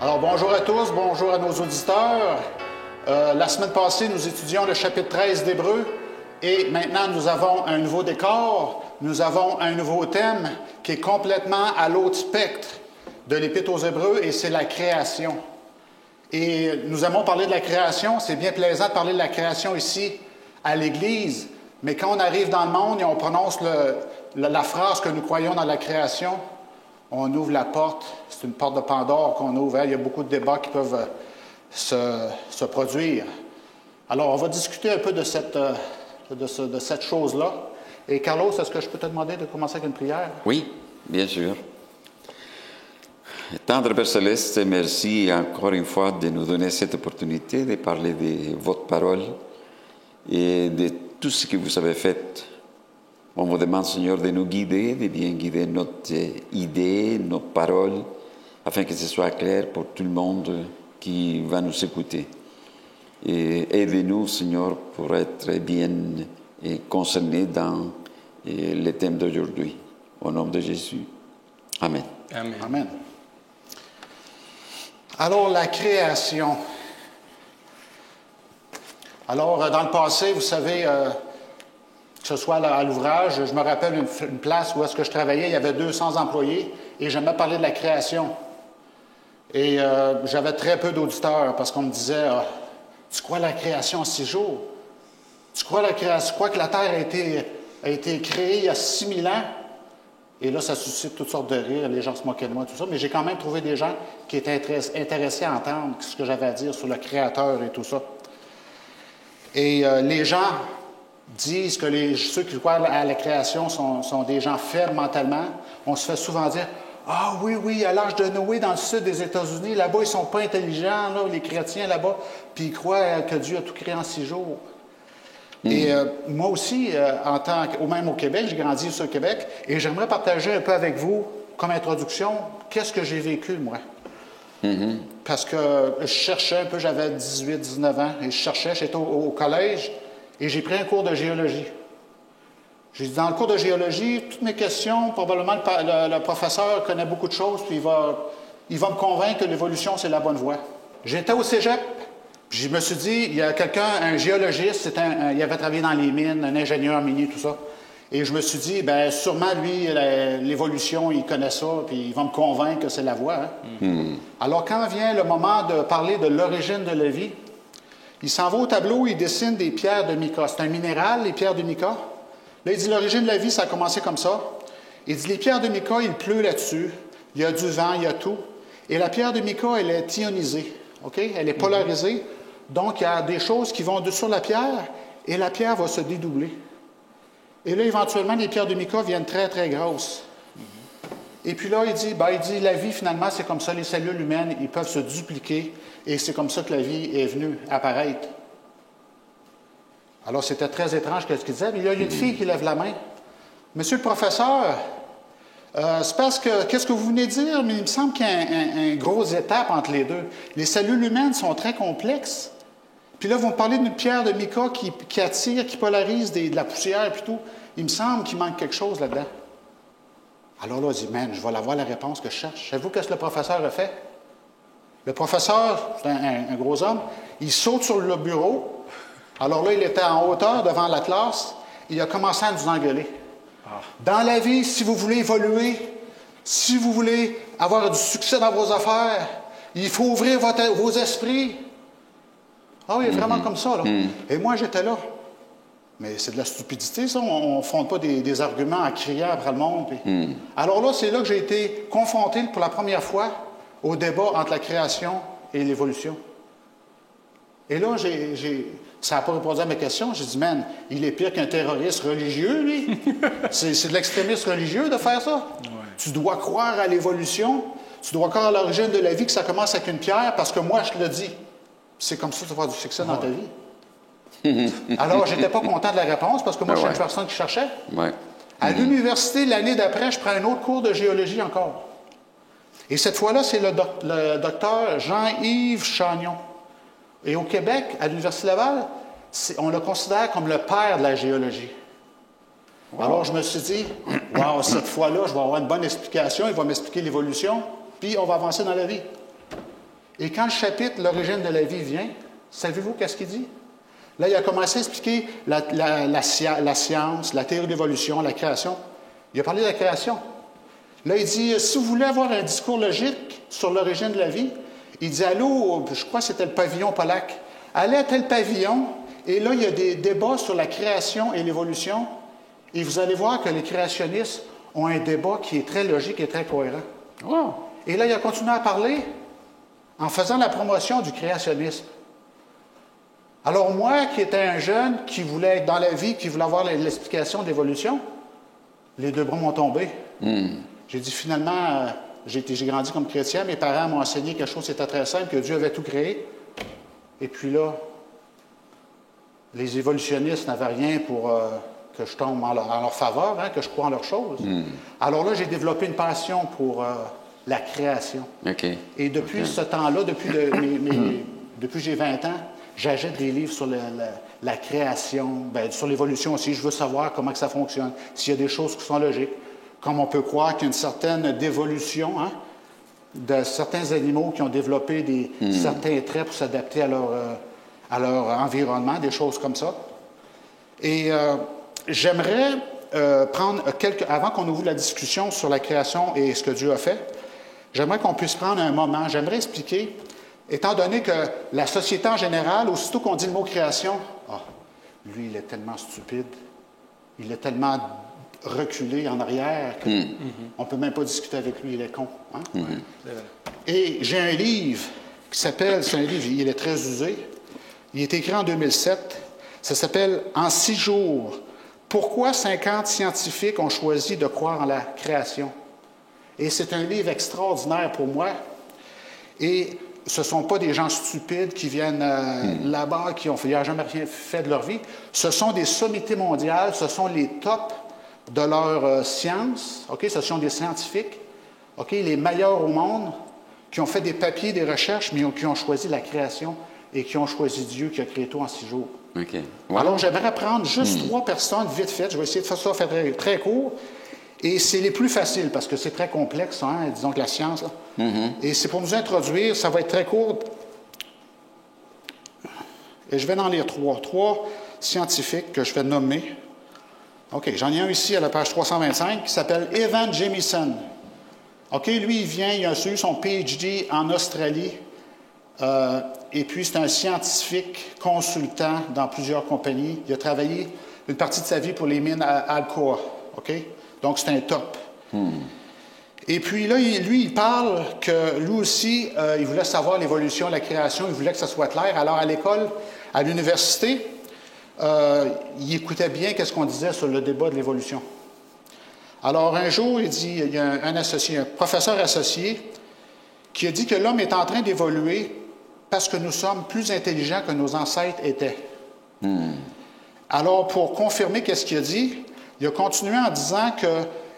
Alors, bonjour à tous, bonjour à nos auditeurs. La semaine passée, nous étudions le chapitre 13 d'Hébreux et maintenant, nous avons un nouveau décor, nous avons un nouveau thème qui est complètement à l'autre spectre de l'Épître aux Hébreux et c'est la création. Et nous aimons parler de la création, c'est bien plaisant de parler de la création ici à l'Église, mais quand on arrive dans le monde et on prononce la phrase que nous croyons dans la création, on ouvre la porte, c'est une porte de Pandore qu'on ouvre, il y a beaucoup de débats qui peuvent se produire. Alors, on va discuter un peu de cette chose-là. Et Carlos, est-ce que je peux te demander de commencer avec une prière? Oui, bien sûr. Tendre Père Céleste, merci encore une fois de nous donner cette opportunité de parler de votre parole et de tout ce que vous avez fait. On vous demande, Seigneur, de nous guider, de bien guider notre idée, nos paroles, afin que ce soit clair pour tout le monde qui va nous écouter. Et aidez-nous, Seigneur, pour être bien concernés dans le thème d'aujourd'hui. Au nom de Jésus. Amen. Amen. Amen. Alors, la création. Alors, dans le passé, vous savez, que ce soit à l'ouvrage, je me rappelle une place où est-ce que je travaillais, il y avait 200 employés et j'aimais parler de la création. Et j'avais très peu d'auditeurs parce qu'on me disait tu crois la création en 6 jours? Tu crois que la Terre a été créée il y a 6000 ans? Et là, ça suscite toutes sortes de rires, les gens se moquaient de moi, tout ça, mais j'ai quand même trouvé des gens qui étaient intéressés à entendre ce que j'avais à dire sur le Créateur et tout ça. Et les gens disent que ceux qui croient à la création sont des gens faibles mentalement. On se fait souvent dire « Ah oui, à l'âge de Noé, dans le sud des États-Unis, là-bas, ils ne sont pas intelligents, là, les chrétiens là-bas, puis ils croient que Dieu a tout créé en 6 jours. » Et moi aussi, même au Québec, j'ai grandi ici au Québec, et j'aimerais partager un peu avec vous, comme introduction, qu'est-ce que j'ai vécu, moi. Parce que je cherchais un peu, j'avais 18, 19 ans, et j'étais au collège, et j'ai pris un cours de géologie. J'ai dit, dans le cours de géologie, toutes mes questions, probablement le professeur connaît beaucoup de choses, puis il va me convaincre que l'évolution, c'est la bonne voie. J'étais au cégep, puis je me suis dit, il y a quelqu'un, un géologiste, il avait travaillé dans les mines, un ingénieur minier, tout ça. Et je me suis dit, bien, sûrement, lui, l'évolution, il connaît ça, puis il va me convaincre que c'est la voie. Hein? Alors, quand vient le moment de parler de l'origine de la vie, il s'en va au tableau, il dessine des pierres de mica. C'est un minéral, les pierres de mica. Là, il dit, l'origine de la vie, ça a commencé comme ça. Il dit, les pierres de mica, il pleut là-dessus. Il y a du vent, il y a tout. Et la pierre de mica, elle est ionisée. OK? Elle est polarisée. Donc, il y a des choses qui vont sur la pierre et la pierre va se dédoubler. Et là, éventuellement, les pierres de mica viennent très, très grosses. Et puis là, il dit, la vie, finalement, c'est comme ça. Les cellules humaines, ils peuvent se dupliquer. Et c'est comme ça que la vie est venue apparaître. Alors, c'était très étrange ce qu'il disait. Mais il y a une fille qui lève la main. Monsieur le professeur, c'est parce que, qu'est-ce que vous venez de dire? Mais il me semble qu'il y a une grosse étape entre les deux. Les cellules humaines sont très complexes. Puis là, vous me parlez d'une pierre de mica qui attire, qui polarise de la poussière et tout. Il me semble qu'il manque quelque chose là-dedans. Alors là, il dit, man, je vais avoir la réponse que je cherche. Savez-vous qu'est-ce que le professeur a fait? Le professeur, c'est un gros homme, il saute sur le bureau. Alors là, il était en hauteur devant la classe. Il a commencé à nous engueuler. Dans la vie, si vous voulez évoluer, si vous voulez avoir du succès dans vos affaires, il faut ouvrir vos esprits. Ah oui, vraiment comme ça, là. Et moi, j'étais là. Mais c'est de la stupidité, ça. On ne fonde pas des arguments en criant après le monde. Puis... Alors là, c'est là que j'ai été confronté pour la première fois au débat entre la création et l'évolution. Et là, ça n'a pas répondu à mes questions. J'ai dit, man, il est pire qu'un terroriste religieux, lui. C'est de l'extrémisme religieux de faire ça. Ouais. Tu dois croire à l'évolution. Tu dois croire à l'origine de la vie, que ça commence avec une pierre, parce que moi, je te le dis. C'est comme ça que tu vas avoir du succès dans ta vie. Alors, je n'étais pas content de la réponse, parce que moi, je suis une personne qui cherchait. Ouais. À l'université, l'année d'après, je prends un autre cours de géologie encore. Et cette fois-là, c'est le docteur Jean-Yves Chagnon. Et au Québec, à l'Université Laval, on le considère comme le père de la géologie. Wow. Alors, je me suis dit, wow, cette fois-là, je vais avoir une bonne explication. Il va m'expliquer l'évolution, puis on va avancer dans la vie. Et quand le chapitre « L'origine de la vie » vient, savez-vous qu'est-ce qu'il dit? Là, il a commencé à expliquer la science, la théorie de l'évolution, la création. Il a parlé de la création. Là, il dit, si vous voulez avoir un discours logique sur l'origine de la vie, il dit, allez, je crois que c'était le pavillon Pollack, allez à tel pavillon, et là, il y a des débats sur la création et l'évolution, et vous allez voir que les créationnistes ont un débat qui est très logique et très cohérent. Wow. Et là, il a continué à parler en faisant la promotion du créationnisme. Alors moi, qui étais un jeune, qui voulait être dans la vie, qui voulait avoir l'explication de l'évolution, les deux bras m'ont tombé. J'ai dit finalement, j'ai grandi comme chrétien, mes parents m'ont enseigné quelque chose, c'était très simple, que Dieu avait tout créé. Et puis là, les évolutionnistes n'avaient rien pour que je tombe en leur faveur, hein, que je croie en leurs choses. Alors là, j'ai développé une passion pour la création. Okay. Et depuis ce temps-là, depuis que j'ai 20 ans, j'achète des livres sur la création, sur l'évolution aussi. Je veux savoir comment que ça fonctionne, s'il y a des choses qui sont logiques. Comme on peut croire qu'il y a une certaine dévolution de certains animaux qui ont développé certains traits pour s'adapter à leur environnement, des choses comme ça. Et j'aimerais prendre avant qu'on ouvre la discussion sur la création et ce que Dieu a fait, j'aimerais qu'on puisse prendre un moment, j'aimerais expliquer. Étant donné que la société en général, aussitôt qu'on dit le mot création, lui, il est tellement stupide, il est tellement reculé en arrière qu'on ne peut même pas discuter avec lui, il est con. Hein? Et j'ai un livre qui s'appelle, c'est un livre, il est très usé, il est écrit en 2007, ça s'appelle « En 6 jours, pourquoi 50 scientifiques ont choisi de croire en la création ». Et c'est un livre extraordinaire pour moi. Et ce ne sont pas des gens stupides qui viennent là-bas, qui n'ont jamais rien fait de leur vie. Ce sont des sommités mondiales, ce sont les tops de leur science. Okay? Ce sont des scientifiques, okay? Les meilleurs au monde, qui ont fait des papiers, des recherches, mais qui ont choisi la création et qui ont choisi Dieu qui a créé tout en 6 jours. Okay. Wow. Alors, j'aimerais prendre juste 3 personnes vite fait. Je vais essayer de faire ça très, très court. Et c'est les plus faciles parce que c'est très complexe, hein, disons que la science. Là. Et c'est pour nous introduire, ça va être très court. Et je vais en lire 3. 3 scientifiques que je vais nommer. OK, j'en ai un ici à la page 325 qui s'appelle Evan Jamieson. OK, lui, il a eu son PhD en Australie. Et puis, c'est un scientifique consultant dans plusieurs compagnies. Il a travaillé une partie de sa vie pour les mines à Alcoa. OK? Donc, c'est un top. Et puis là, lui, il parle que lui aussi, il voulait savoir l'évolution, la création, il voulait que ça soit clair. Alors, à l'école, à l'université, il écoutait bien qu'est-ce qu'on disait sur le débat de l'évolution. Alors, un jour, il y a un professeur associé, qui a dit que l'homme est en train d'évoluer parce que nous sommes plus intelligents que nos ancêtres étaient. Alors, pour confirmer qu'est-ce qu'il a dit, il a continué en disant que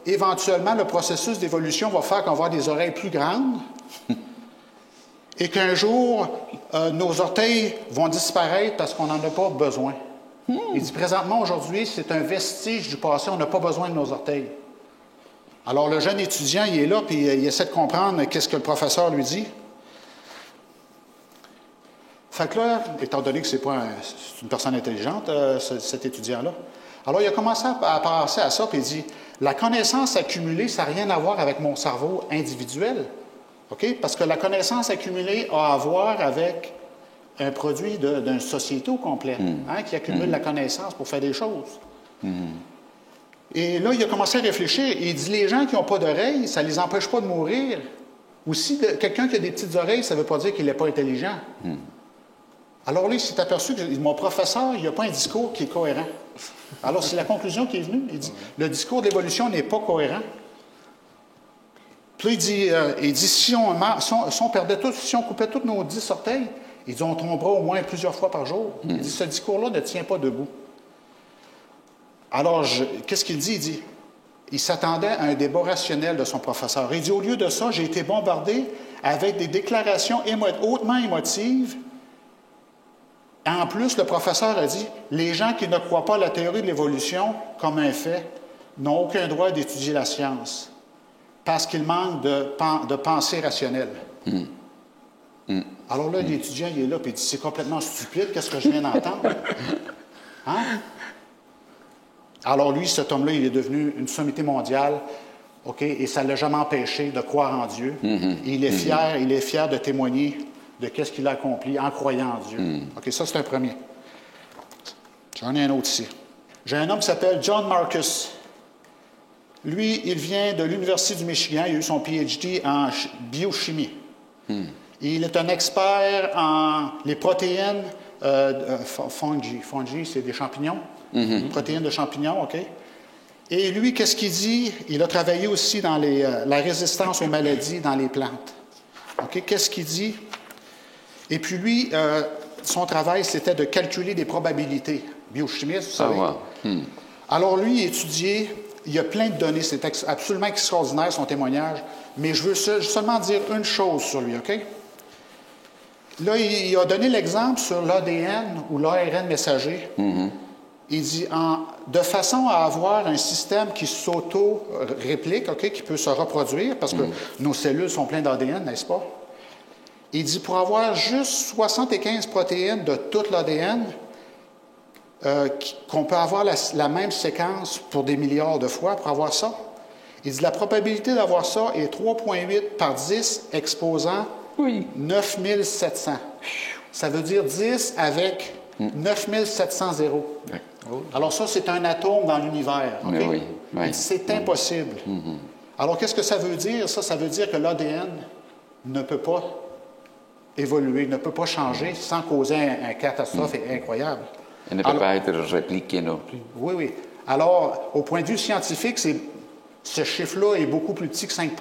éventuellement, le processus d'évolution va faire qu'on va avoir des oreilles plus grandes et qu'un jour, nos orteils vont disparaître parce qu'on n'en a pas besoin. Il dit, présentement, aujourd'hui, c'est un vestige du passé, on n'a pas besoin de nos orteils. Alors, le jeune étudiant, il est là, puis il essaie de comprendre qu'est-ce que le professeur lui dit. Fait que là, étant donné que c'est une personne intelligente, cet étudiant-là, alors il a commencé à penser à ça, puis il dit, la connaissance accumulée, ça n'a rien à voir avec mon cerveau individuel, OK? Parce que la connaissance accumulée a à voir avec un produit d'une société au complet, hein, qui accumule la connaissance pour faire des choses. Et là, il a commencé à réfléchir, et il dit, les gens qui n'ont pas d'oreilles, ça ne les empêche pas de mourir. Ou si quelqu'un qui a des petites oreilles, ça ne veut pas dire qu'il n'est pas intelligent. Alors là, il s'est aperçu que mon professeur, il n'a pas un discours qui est cohérent. Alors, c'est la conclusion qui est venue. Il dit, le discours de l'évolution n'est pas cohérent. Puis là, il dit si on coupait tous nos 10 orteils, il dit, on tombera au moins plusieurs fois par jour. Il dit, ce discours-là ne tient pas debout. Alors, qu'est-ce qu'il dit? Il dit, il s'attendait à un débat rationnel de son professeur. Il dit, au lieu de ça, j'ai été bombardé avec des déclarations hautement émotives. En plus, le professeur a dit, les gens qui ne croient pas à la théorie de l'évolution comme un fait n'ont aucun droit d'étudier la science parce qu'ils manquent de pensée rationnelle. Alors là, l'étudiant, il est là, puis il dit, c'est complètement stupide, qu'est-ce que je viens d'entendre? Hein? Alors lui, cet homme-là, il est devenu une sommité mondiale, OK, et ça ne l'a jamais empêché de croire en Dieu. Et il est fier de témoigner de qu'est-ce qu'il a accompli en croyant en Dieu. OK, ça, c'est un premier. J'en ai un autre ici. J'ai un homme qui s'appelle John Marcus. Lui, il vient de l'Université du Michigan. Il a eu son PhD en biochimie. Il est un expert en les protéines fungi. Fungi, c'est des champignons. Protéines de champignons, OK? Et lui, qu'est-ce qu'il dit? Il a travaillé aussi dans la résistance aux maladies dans les plantes. OK? Qu'est-ce qu'il dit? Et puis lui, son travail, c'était de calculer des probabilités. Biochimiste, vous savez. Alors lui, il étudiait, il y a plein de données, c'est absolument extraordinaire son témoignage, mais je veux seulement dire une chose sur lui, OK? Là, il a donné l'exemple sur l'ADN ou l'ARN messager. Il dit, de façon à avoir un système qui s'auto-réplique, OK, qui peut se reproduire, parce que nos cellules sont pleines d'ADN, n'est-ce pas? Il dit, pour avoir juste 75 protéines de toute l'ADN, qu'on peut avoir la même séquence pour des milliards de fois pour avoir ça. Il dit, la probabilité d'avoir ça est 3,8 par 10 exposant 9700. Ça veut dire 10 avec 9700 zéros. Alors ça, c'est un atome dans l'univers. Okay? C'est impossible. Alors, qu'est-ce que ça veut dire? Ça veut dire que l'ADN ne peut pas évoluer, ne peut pas changer sans causer une catastrophe incroyable. Elle ne peut pas être répliquée non plus. Oui. Alors, au point de vue scientifique, ce chiffre-là est beaucoup plus petit que 5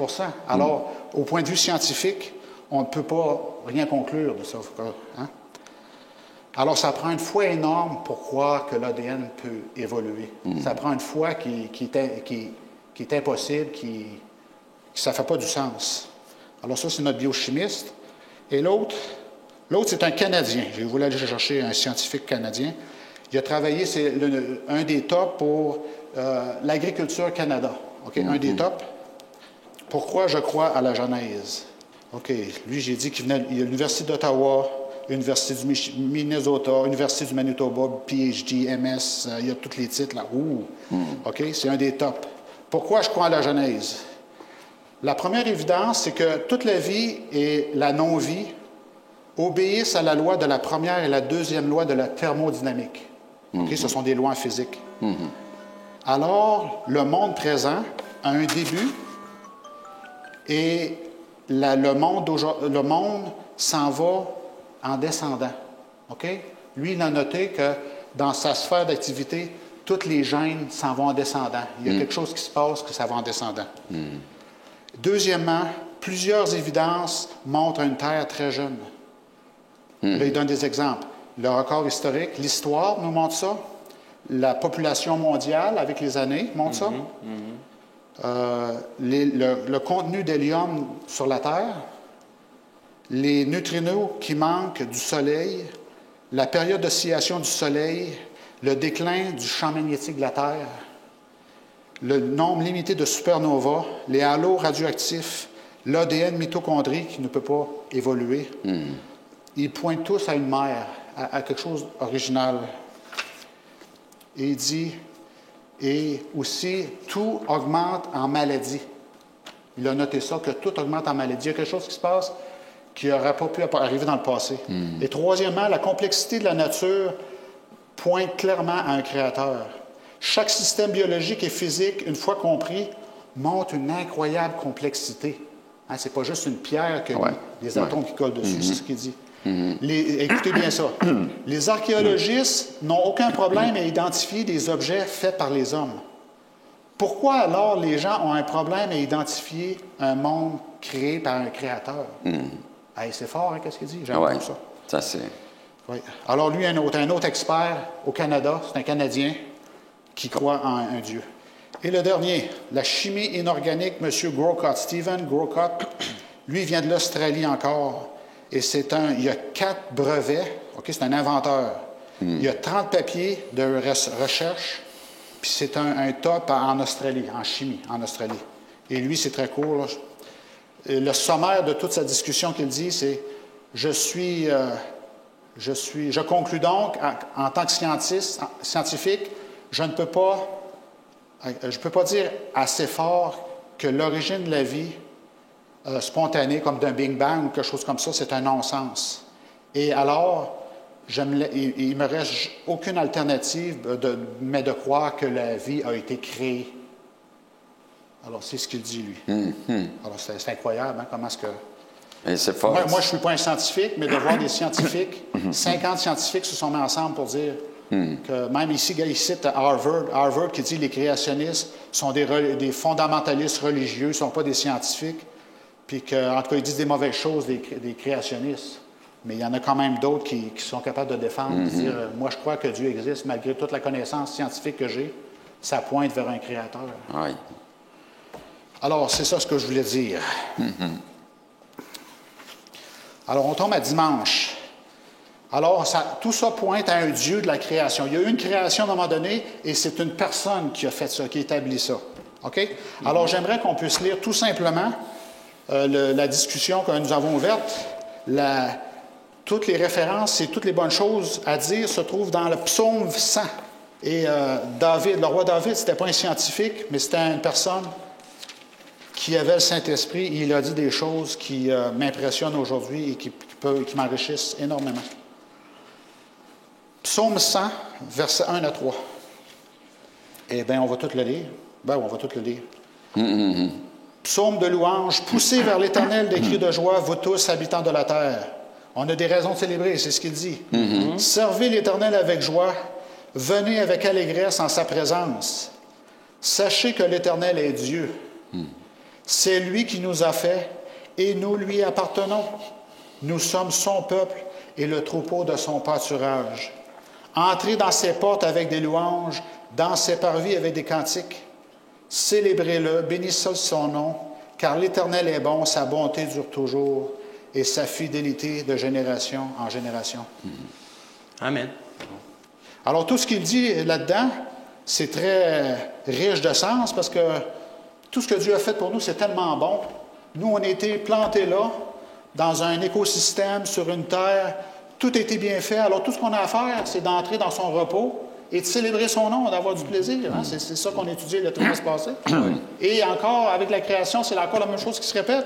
Alors, au point de vue scientifique, on ne peut pas rien conclure de ça. Hein? Alors, ça prend une foi énorme pour croire que l'ADN peut évoluer. Ça prend une foi qui est impossible, qui ça ne fait pas du sens. Alors ça, c'est notre biochimiste. Et l'autre, c'est un Canadien. Je voulais aller chercher un scientifique canadien. Il a travaillé, c'est un des tops pour l'agriculture Canada. OK, un des tops. Pourquoi je crois à la Genèse? OK, lui, j'ai dit qu'il venait de l'Université d'Ottawa, Université du Minnesota, Université du Manitoba, PhD, MS, il y a tous les titres là. OK, c'est un des tops. Pourquoi je crois à la Genèse? La première évidence, c'est que toute la vie et la non-vie obéissent à la loi de la première et la deuxième loi de la thermodynamique. Okay? Ce sont des lois en physique. Alors, le monde présent a un début et le monde s'en va en descendant. Okay? Lui, il a noté que dans sa sphère d'activité, tous les gènes s'en vont en descendant. Il y a quelque chose qui se passe que ça va en descendant. Deuxièmement, plusieurs évidences montrent une Terre très jeune. Là, il donne des exemples. Le record historique, l'histoire nous montre ça. La population mondiale, avec les années, montre ça. Le contenu d'hélium sur la Terre, les neutrinos qui manquent du Soleil, la période d'oscillation du Soleil, le déclin du champ magnétique de la Terre, le nombre limité de supernovas, les halos radioactifs, l'ADN mitochondrie qui ne peut pas évoluer. Ils pointent tous à une mère, à quelque chose d'original. Et il dit, et aussi, tout augmente en maladie. Il a noté ça, que tout augmente en maladie. Il y a quelque chose qui se passe qui n'aurait pas pu arriver dans le passé. Et troisièmement, la complexité de la nature pointe clairement à un créateur. Chaque système biologique et physique, une fois compris, montre une incroyable complexité. Hein, ce n'est pas juste une pierre que des atomes qui collent dessus, c'est ce qu'il dit. Écoutez bien ça. Les archéologistes n'ont aucun problème à identifier des objets faits par les hommes. Pourquoi alors les gens ont un problème à identifier un monde créé par un créateur? Hey, c'est fort, hein, qu'est-ce qu'il dit? J'aime beaucoup ça. Ça, c'est... Oui. Alors lui, un autre expert au Canada, c'est un Canadien qui croit en un Dieu. Et le dernier, la chimie inorganique, M. Grocott, Stephen Grocott, lui vient de l'Australie encore. Et il y a 4 brevets, OK, c'est un inventeur. Il y a 30 papiers de recherche, puis c'est un top en Australie, en chimie, en Australie. Et lui, c'est très court, là. Et le sommaire de toute sa discussion qu'il dit, c'est je conclus donc, en tant que scientifique, je ne peux pas dire assez fort que l'origine de la vie spontanée, comme d'un Big Bang ou quelque chose comme ça, c'est un non-sens. Et alors, il ne me reste aucune alternative, mais de croire que la vie a été créée. Alors, c'est ce qu'il dit, lui. Alors, c'est incroyable, hein, comment est-ce que... Et c'est fort. Moi, je ne suis pas un scientifique, mais de voir des scientifiques, 50 scientifiques se sont mis ensemble pour dire que, même ici, il cite Harvard qui dit que les créationnistes sont des fondamentalistes religieux, ne sont pas des scientifiques, puis qu'en tout cas, ils disent des mauvaises choses des créationnistes. Mais il y en a quand même d'autres qui sont capables de défendre, de dire moi, je crois que Dieu existe, malgré toute la connaissance scientifique que j'ai, ça pointe vers un créateur. Oui. Alors, c'est ça ce que je voulais dire. Alors, on tombe à dimanche. Alors, tout ça pointe à un Dieu de la création. Il y a eu une création à un moment donné, et c'est une personne qui a fait ça, qui a établi ça. OK? Alors, j'aimerais qu'on puisse lire tout simplement la discussion que nous avons ouverte. Toutes les références et toutes les bonnes choses à dire se trouvent dans le psaume 100. Et David, le roi David, ce n'était pas un scientifique, mais c'était une personne qui avait le Saint-Esprit, et il a dit des choses qui m'impressionnent aujourd'hui et qui m'enrichissent énormément. Psaume 100, versets 1 à 3. Eh bien, on va tout le lire. Ben, on va tout le lire. Psaume de louange, poussez vers l'Éternel des cris de joie, vous tous, habitants de la terre. On a des raisons de célébrer, c'est ce qu'il dit. Servez l'Éternel avec joie, venez avec allégresse en sa présence. Sachez que l'Éternel est Dieu. C'est lui qui nous a fait et nous lui appartenons. Nous sommes son peuple et le troupeau de son pâturage. Entrez dans ses portes avec des louanges, dans ses parvis avec des cantiques. Célébrez-le, bénissez son nom, car l'Éternel est bon, sa bonté dure toujours et sa fidélité de génération en génération. Amen. Alors, tout ce qu'il dit là-dedans, c'est très riche de sens parce que tout ce que Dieu a fait pour nous, c'est tellement bon. Nous, on a été plantés là, dans un écosystème, sur une terre. Tout a été bien fait. Alors, tout ce qu'on a à faire, c'est d'entrer dans son repos et de célébrer son nom, d'avoir du plaisir. Hein? C'est ça qu'on a étudié le trimestre passé. Et encore, avec la création, c'est encore la même chose qui se répète.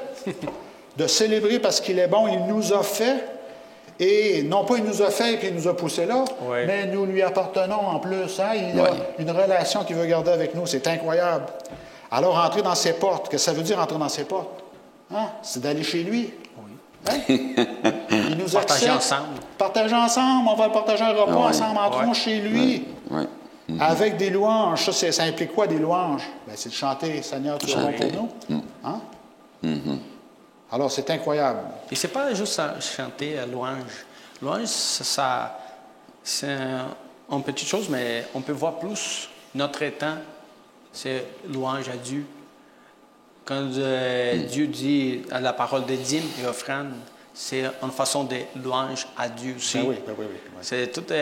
De célébrer parce qu'il est bon, il nous a fait. Et non pas il nous a fait et puis il nous a poussé là, mais nous lui appartenons en plus. Hein? Il a une relation qu'il veut garder avec nous. C'est incroyable. Alors, entrer dans ses portes, qu'est-ce que ça veut dire, entrer dans ses portes? Hein? C'est d'aller chez lui. Hein? Il nous partager accepte. ensemble. Partager ensemble. On va partager un repas ensemble. Entrons chez lui. Avec des louanges. Ça implique quoi, des louanges? Ben, c'est de chanter, Seigneur, tu es bon pour nous. Hein? Alors, c'est incroyable. Et c'est pas juste chanter à louange. Louange, ça c'est une petite chose, mais on peut voir plus notre état. C'est louange à Dieu. Quand Dieu dit à la parole de dîmes et offrandes, c'est une façon de louange à Dieu aussi. Ben oui. C'est toutes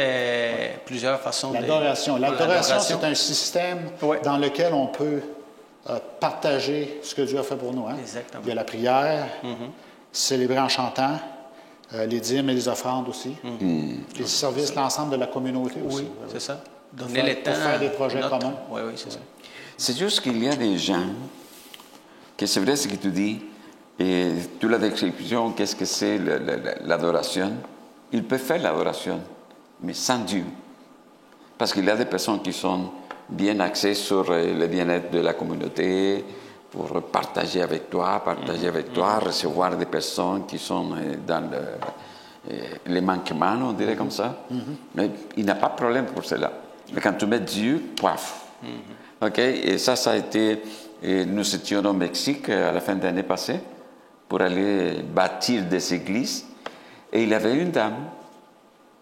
plusieurs façons L'adoration. L'adoration, c'est un système dans lequel on peut partager ce que Dieu a fait pour nous. Hein? Exactement. Il y a la prière, célébrer en chantant, les dîmes et les offrandes aussi, les services, l'ensemble de la communauté aussi. Oui, c'est ça. Donner le temps. Pour faire des projets communs. Oui, c'est ça. C'est juste qu'il y a des gens que c'est vrai ce que tu dis, et toute la description, qu'est-ce que c'est l'adoration. Ils peuvent faire l'adoration, mais sans Dieu. Parce qu'il y a des personnes qui sont bien axées sur le bien-être de la communauté, pour partager avec toi, recevoir des personnes qui sont dans les manquements, on dirait comme ça. Mais il n'y a pas de problème pour cela. Mais quand tu mets Dieu, paf. OK? Et ça a été... nous étions au Mexique à la fin de l'année passée pour aller bâtir des églises. Et il y avait une dame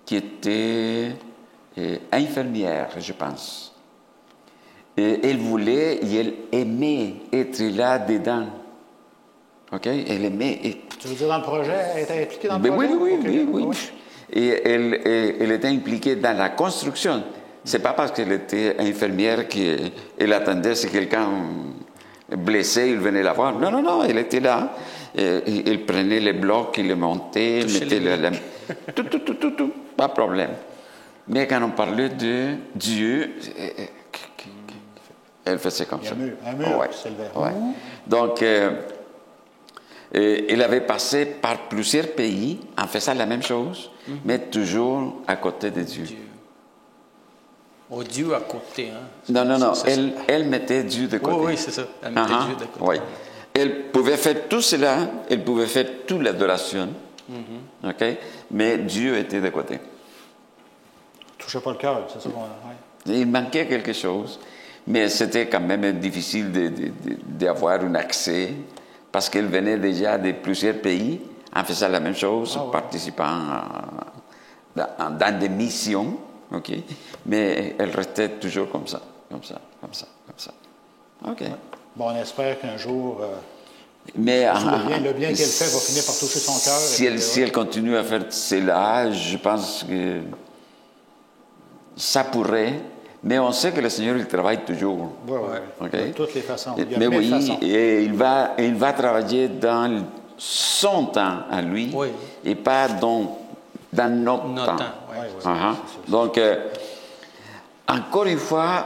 qui était infirmière, je pense. Et elle voulait et elle aimait être là-dedans. OK? Elle aimait... Tu veux dire dans le projet? Elle était impliquée dans le projet? Oui. Et elle était impliquée dans la construction. C'est pas parce qu'elle était infirmière qu'elle attendait que quelqu'un blessé, il venait la voir. Non, non, non, il était là. Il prenait les blocs, il les montait, mettait tout, pas de problème. Mais quand on parlait de Dieu, elle faisait comme ça. Un mur qui s'élevait. Ouais. Donc, il avait passé par plusieurs pays en faisant la même chose, mais toujours à côté de Dieu. Au Dieu à côté. Hein? Non. Elle mettait Dieu de côté. Oui, c'est ça. Elle mettait Dieu de côté. Oui. Elle pouvait faire tout cela, elle pouvait faire toute l'adoration, OK? Mais Dieu était de côté. Touchait pas le cœur, c'est ça qu'on a. Il manquait quelque chose, mais c'était quand même difficile d'avoir un accès parce qu'elle venait déjà de plusieurs pays en faisant la même chose, participant dans des missions, OK? Mais elle restait toujours comme ça. OK. Ouais. Bon, on espère qu'un jour, mais le bien qu'elle fait va finir par toucher son cœur. Si elle continue à faire cela, je pense que ça pourrait, mais on sait que le Seigneur, il travaille toujours. Oui. Okay? De toutes les façons. Mais oui, et il va travailler dans son temps à lui, et pas dans notre temps. Oui. Donc, encore une fois,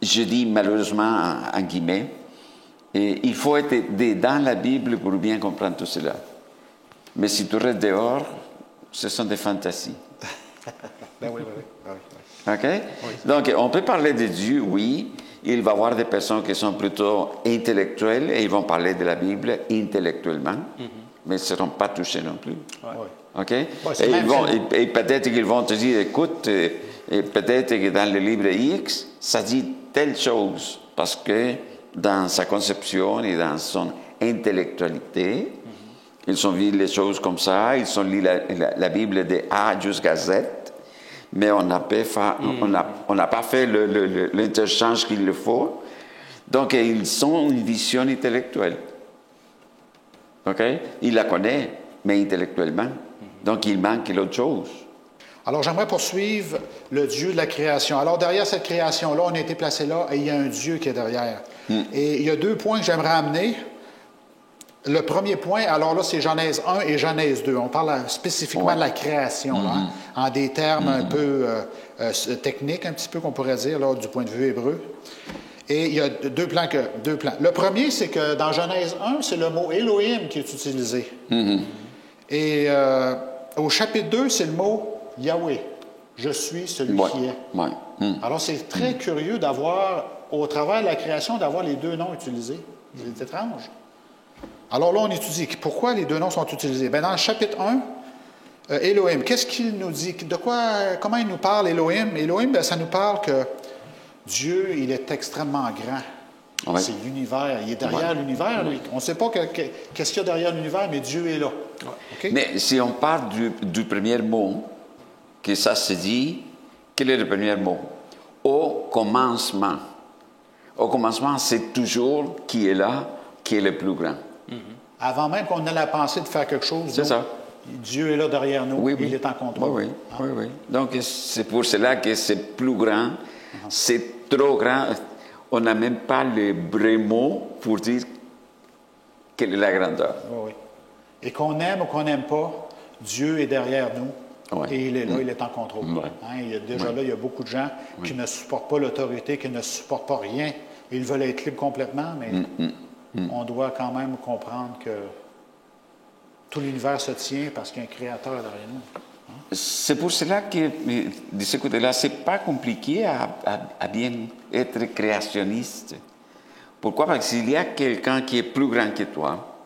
je dis malheureusement en guillemets, il faut être dans la Bible pour bien comprendre tout cela. Mais si tu restes dehors, ce sont des fantasies. Oui. OK? Oui. Donc, on peut parler de Dieu, oui. Il va y avoir des personnes qui sont plutôt intellectuelles et ils vont parler de la Bible intellectuellement, mais ils ne seront pas touchés non plus. OK? Et peut-être qu'ils vont te dire, écoute, et peut-être que dans le livre X, ça dit telle chose, parce que dans sa conception et dans son intellectualité, ils ont vu les choses comme ça, ils ont lu la Bible de A jusqu'à Z, mais on n'a pas fait l'interchange qu'il le faut. Donc, ils ont une vision intellectuelle. OK? Il la connaît, mais intellectuellement. Donc, il manque l'autre chose. Alors, j'aimerais poursuivre le Dieu de la création. Alors, derrière cette création-là, on a été placé là et il y a un Dieu qui est derrière. Et il y a 2 points que j'aimerais amener. Le premier point, alors là, c'est Genèse 1 et Genèse 2. On parle spécifiquement de la création, en des termes un peu techniques, un petit peu qu'on pourrait dire, là, du point de vue hébreu. Et il y a deux plans. Le premier, c'est que dans Genèse 1, c'est le mot Elohim qui est utilisé. Et au chapitre 2, c'est le mot Yahweh. Je suis celui qui est. Alors, c'est très curieux d'avoir, au travers de la création, d'avoir les 2 noms utilisés. C'est étrange. Alors là, on étudie pourquoi les 2 noms sont utilisés. Bien, dans le chapitre 1, Elohim, qu'est-ce qu'il nous dit? Comment il nous parle, Elohim? Elohim, bien, ça nous parle que Dieu, il est extrêmement grand. C'est l'univers. Il est derrière l'univers, lui. On ne sait pas qu'est-ce qu'il y a derrière l'univers, mais Dieu est là. Okay? Mais si on parle du premier mot, que ça se dit, quel est le premier mot? Au commencement. Au commencement, c'est toujours qui est là, qui est le plus grand. Avant même qu'on ait la pensée de faire quelque chose, c'est ça. Dieu est là derrière nous, il est en contrôle. Oui. Donc, c'est pour cela que c'est plus grand, c'est trop grand. On n'a même pas le vrai mot pour dire quelle est la grandeur. Oui. Et qu'on aime ou qu'on n'aime pas, Dieu est derrière nous et il est là, il est en contrôle. Là, il y a beaucoup de gens qui ne supportent pas l'autorité, qui ne supportent pas rien. Ils veulent être libres complètement, mais on doit quand même comprendre que tout l'univers se tient parce qu'il y a un créateur derrière nous. C'est pour cela que, de ce côté-là, ce n'est pas compliqué à bien être créationniste. Pourquoi? Parce qu'il y a quelqu'un qui est plus grand que toi.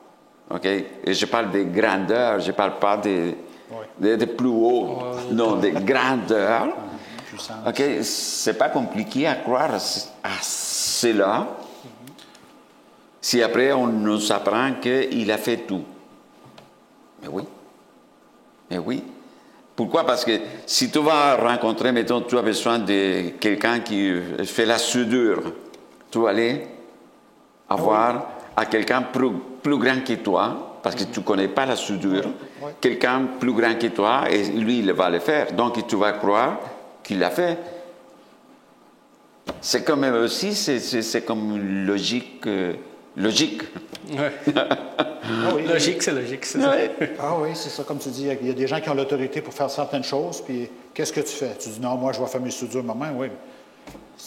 OK? Et je parle de grandeur, je ne parle pas de plus haut, non, de grandeur. OK? Ce n'est pas compliqué à croire à cela. Si après on nous apprend qu'il a fait tout. Mais oui. Pourquoi? Parce que si tu vas rencontrer, mettons, tu as besoin de quelqu'un qui fait la soudure, tu vas aller avoir à quelqu'un plus grand que toi, parce que tu ne connais pas la soudure, quelqu'un plus grand que toi, et lui, il va le faire. Donc, tu vas croire qu'il l'a fait. C'est quand même aussi, c'est comme logique. Logique. Ouais. Ah oui, Logique, c'est logique, c'est ça. Ouais. Ah oui, c'est ça, comme tu dis, il y a des gens qui ont l'autorité pour faire certaines choses, puis qu'est-ce que tu fais? Tu dis, non, moi, je vais faire mes soudures moi-même, oui.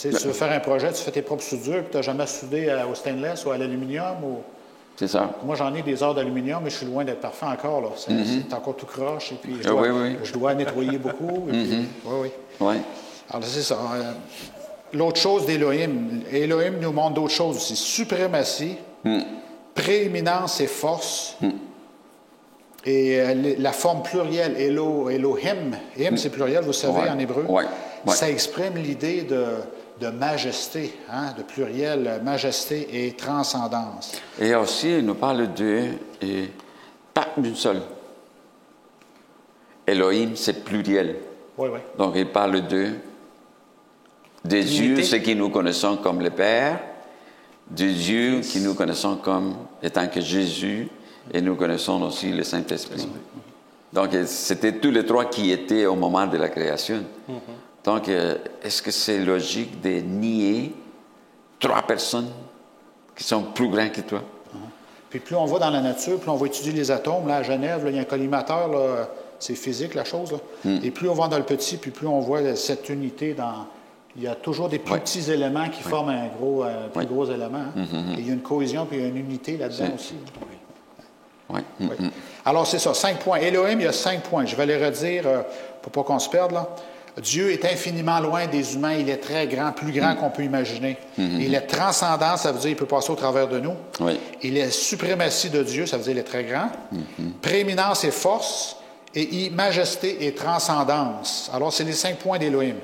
Tu veux faire un projet, tu fais tes propres soudures, puis tu n'as jamais soudé au stainless ou à l'aluminium. C'est ça. Moi, j'en ai des heures d'aluminium, mais je suis loin d'être parfait encore, là. C'est encore tout croche, et puis je dois nettoyer beaucoup. Et puis, oui. Oui. Alors, c'est ça. L'autre chose d'Élohim, Élohim nous montre d'autres choses aussi. Suprématie, prééminence et force. Et la forme plurielle, Elohim, c'est pluriel, vous savez, en hébreu. Ouais. Ça exprime l'idée de majesté, hein, de pluriel, majesté et transcendance. Et aussi, il nous parle pas d'une seule. Elohim, c'est pluriel. Oui. Donc, il parle des dieux, ceux qui nous connaissons comme le Père, des dieux qui nous connaissons comme étant que Jésus, et nous connaissons aussi le Saint-Esprit. Donc, c'était tous les trois qui étaient au moment de la création. Donc, est-ce que c'est logique de nier trois personnes qui sont plus grandes que toi? Puis plus on va dans la nature, plus on va étudier les atomes. Là, à Genève, là, il y a un collimateur, là, c'est physique, la chose. Là. Et plus on va dans le petit, puis plus on voit cette unité dans... Il y a toujours des plus petits éléments qui forment un plus gros élément. Hein. Et il y a une cohésion, puis il y a une unité là-dedans aussi. Oui. Alors, c'est ça, 5 points. Elohim, il y a 5 points. Je vais les redire pour pas qu'on se perde, là. Dieu est infiniment loin des humains. Il est très grand, plus grand qu'on peut imaginer. Il est transcendant, ça veut dire qu'il peut passer au travers de nous. Il est suprématie de Dieu, ça veut dire qu'il est très grand. Prééminence et force, et majesté et transcendance. Alors, c'est les 5 points d'Élohim.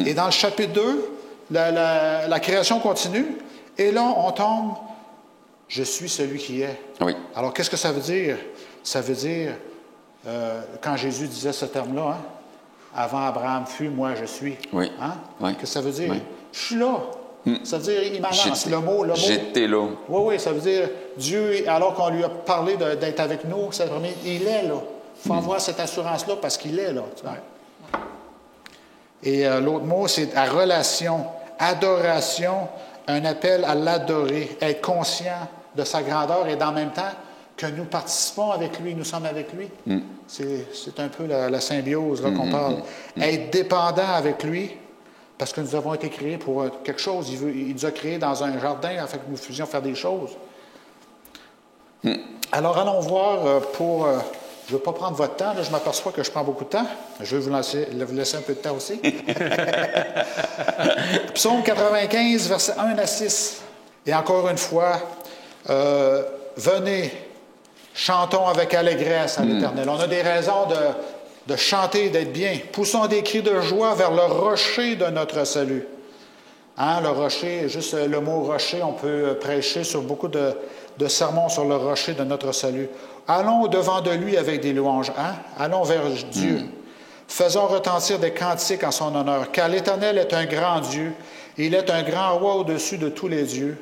Et dans le chapitre 2, la création continue, et là, on tombe, je suis celui qui est. Oui. Alors, qu'est-ce que ça veut dire? Ça veut dire, quand Jésus disait ce terme-là, hein, avant Abraham fut, moi je suis. Oui. Hein? Oui. Qu'est-ce que ça veut dire? Oui. Je suis là. Ça veut dire immanence. Le mot. J'étais là. Oui, ça veut dire Dieu, alors qu'on lui a parlé d'être avec nous, ça veut dire, il est là. Il faut avoir cette assurance-là parce qu'il est là. Tu vois? Et l'autre mot, c'est la relation, adoration, un appel à l'adorer, être conscient de sa grandeur et en même temps que nous participons avec lui, nous sommes avec lui. C'est un peu la symbiose là, qu'on parle. Être dépendant avec lui, parce que nous avons été créés pour quelque chose. Il nous a créés dans un jardin afin que nous puissions faire des choses. Alors, allons voir pour... je ne veux pas prendre votre temps, là, je m'aperçois que je prends beaucoup de temps. Je vais vous laisser un peu de temps aussi. Psaume 95, versets 1 à 6. Et encore une fois, venez, chantons avec allégresse à l'Éternel. On a des raisons de chanter, d'être bien. Poussons des cris de joie vers le rocher de notre salut. Hein, le rocher, juste le mot rocher, on peut prêcher sur beaucoup de sermons sur le rocher de notre salut. Allons au-devant de lui avec des louanges. Hein? Allons vers Dieu. Faisons retentir des cantiques en son honneur, car l'Éternel est un grand Dieu. Il est un grand roi au-dessus de tous les dieux.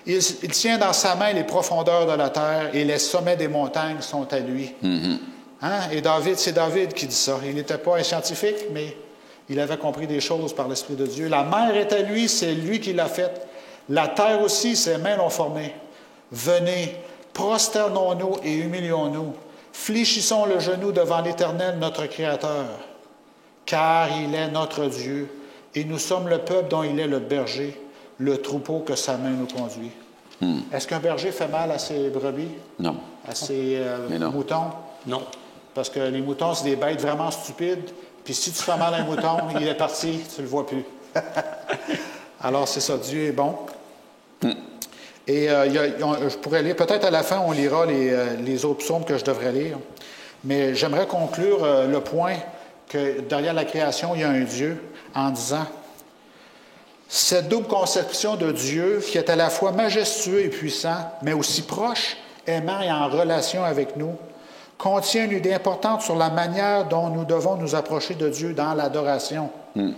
Il tient dans sa main les profondeurs de la terre et les sommets des montagnes sont à lui. Hein? Et c'est David qui dit ça. Il n'était pas un scientifique, mais il avait compris des choses par l'Esprit de Dieu. La mer est à lui, c'est lui qui l'a faite. La terre aussi, ses mains l'ont formée. Venez, prosternons-nous et humilions-nous. Fléchissons le genou devant l'Éternel, notre Créateur. Car il est notre Dieu, et nous sommes le peuple dont il est le berger, le troupeau que sa main nous conduit. Est-ce qu'un berger fait mal à ses brebis? Non. À ses moutons? Non. Parce que les moutons, c'est des bêtes vraiment stupides. Puis si tu fais mal à un mouton, il est parti, tu ne le vois plus. Alors, c'est ça, Dieu est bon. Et je pourrais lire, peut-être à la fin, on lira les autres psaumes que je devrais lire. Mais j'aimerais conclure le point que derrière la création, il y a un Dieu, en disant, cette double conception de Dieu, qui est à la fois majestueux et puissant, mais aussi proche, aimant et en relation avec nous, contient une idée importante sur la manière dont nous devons nous approcher de Dieu dans l'adoration. Il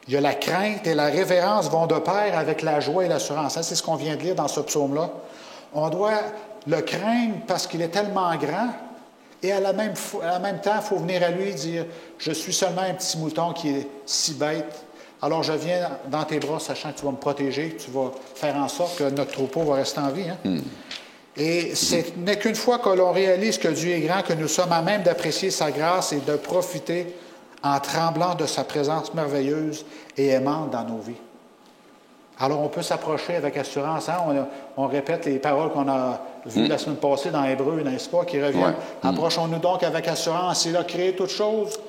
y a la crainte et la révérence vont de pair avec la joie et l'assurance. Ça, c'est ce qu'on vient de lire dans ce psaume-là. On doit le craindre parce qu'il est tellement grand et à la même temps, il faut venir à lui et dire « Je suis seulement un petit mouton qui est si bête. Alors je viens dans tes bras, sachant que tu vas me protéger, tu vas faire en sorte que notre troupeau va rester en vie. Hein? Et ce n'est qu'une fois que l'on réalise que Dieu est grand, que nous sommes à même d'apprécier sa grâce et de profiter en tremblant de sa présence merveilleuse et aimante dans nos vies. Alors, on peut s'approcher avec assurance. Hein? On répète les paroles qu'on a vues la semaine passée dans Hébreu, n'est-ce pas, qui reviennent. Ouais. Approchons-nous donc avec assurance. Il a créé toutes choses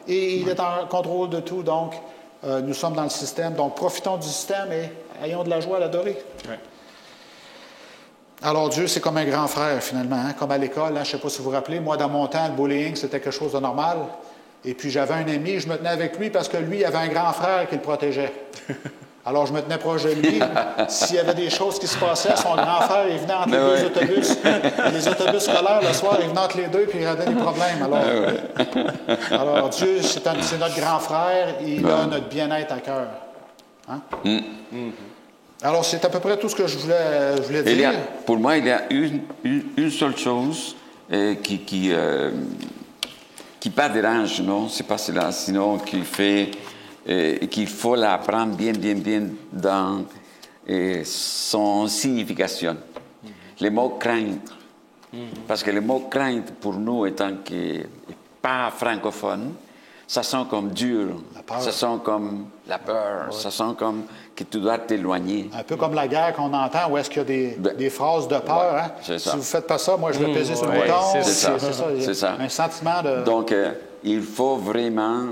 et il est en contrôle de tout. Donc, nous sommes dans le système. Donc, profitons du système et ayons de la joie à l'adorer. Ouais. Alors, Dieu, c'est comme un grand frère, finalement, hein? Comme à l'école. Hein? Je ne sais pas si vous vous rappelez. Moi, dans mon temps, le bullying, c'était quelque chose de normal. Et puis, j'avais un ami, je me tenais avec lui parce que lui, il avait un grand frère qui le protégeait. Alors, je me tenais proche de lui. S'il y avait des choses qui se passaient, son grand frère, il venait entre les deux autobus. Les autobus scolaires, le soir, il venait entre les deux puis il réglait des problèmes. Alors Dieu, c'est notre grand frère et il a notre bien-être à cœur. Hein? Alors, c'est à peu près tout ce que je voulais dire. Pour moi, il y a une seule chose qui pas dérange, non? C'est pas cela, sinon qui fait... qu'il faut l'apprendre bien dans son signification. Le mot crainte. Parce que le mot crainte, pour nous, étant que pas francophone, ça sent comme dur, ça sent comme la peur, ça sent comme que tu dois t'éloigner. Un peu comme la guerre qu'on entend, où est-ce qu'il y a des phrases de peur. Hein? Si vous ne faites pas ça, moi, je vais peser sur le bouton. C'est ça. Un sentiment de... Donc, il faut vraiment...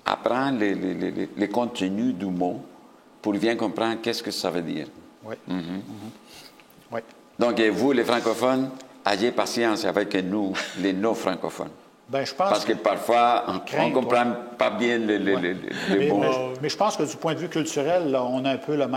apprendre les contenus du mot pour bien comprendre qu'est-ce que ça veut dire. Oui. Oui. Donc, vous, les francophones, ayez patience avec nous, les non-francophones. Ben, je pense parce que parfois, on ne comprend pas bien les mots. Mais je pense que du point de vue culturel, là, on a un peu la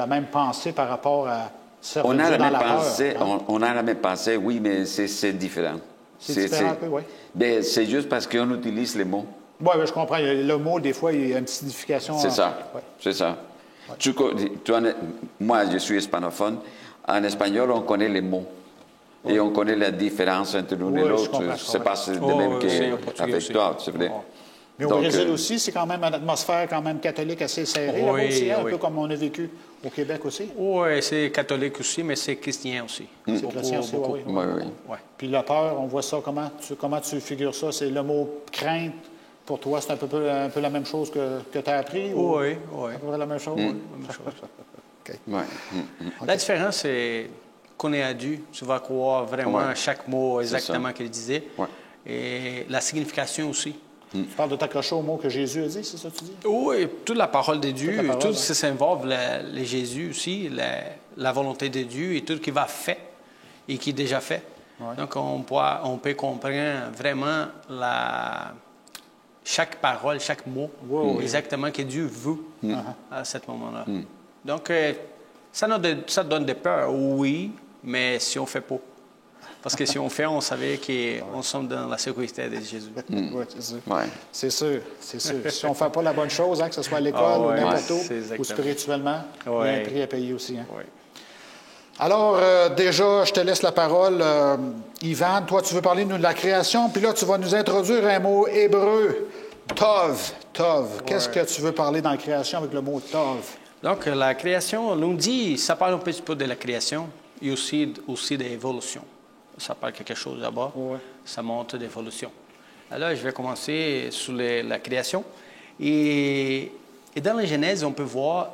même pensée par rapport à servir Dieu dans la peur. On a la même pensée, oui, mais c'est différent. C'est différent un peu, oui. Ben, c'est juste parce qu'on utilise les mots. Oui, je comprends. Le mot, des fois, il y a une signification. C'est ça. C'est ça. Ouais. Moi, je suis hispanophone. En espagnol, on connaît les mots. Et on connaît la différence entre l'un et l'autre. C'est pas de même qu'avec toi, c'est vrai. Mais au Brésil aussi, c'est quand même une atmosphère quand même catholique assez serrée. Là aussi, un peu comme on a vécu au Québec aussi. Oui, c'est catholique aussi, mais c'est chrétien aussi. C'est chrétien aussi, oui. Puis la peur, on voit ça, comment tu figures ça? C'est le mot crainte. Pour toi, c'est un peu la même chose que tu as appris? Oui. À peu près la même chose? La même chose. Okay. La différence, c'est qu'on est à Dieu. Tu vas croire vraiment à chaque mot exactement qu'il disait. Et la signification aussi. Tu parles de t'accrocher au mot que Jésus a dit, c'est ça que tu dis? Oui, toute la parole de Dieu, tout ce qui s'involve, le Jésus aussi, la volonté de Dieu et tout ce qu'il va faire et qui est déjà fait. Donc, on peut comprendre vraiment chaque parole, chaque mot, exactement que Dieu veut à ce moment-là. Donc, ça donne des peurs, oui, mais si on ne fait pas. Parce que si on fait, on savait qu'on sommes dans la sécurité de Jésus. Oui, c'est sûr. C'est sûr, c'est sûr. Si on ne fait pas la bonne chose, hein, que ce soit à l'école ou n'importe où, ou spirituellement, il y a un prix à payer aussi. Hein. Alors, déjà, je te laisse la parole. Yvan, toi, tu veux parler de la création, puis là, tu vas nous introduire un mot hébreu, tov. Qu'est-ce que tu veux parler dans la création avec le mot tov? Donc, la création, l'on dit, ça parle un petit peu de la création et aussi de l'évolution. Ça parle quelque chose là-bas, ça montre l'évolution. Alors, je vais commencer sur la création. Et dans la Genèse, on peut voir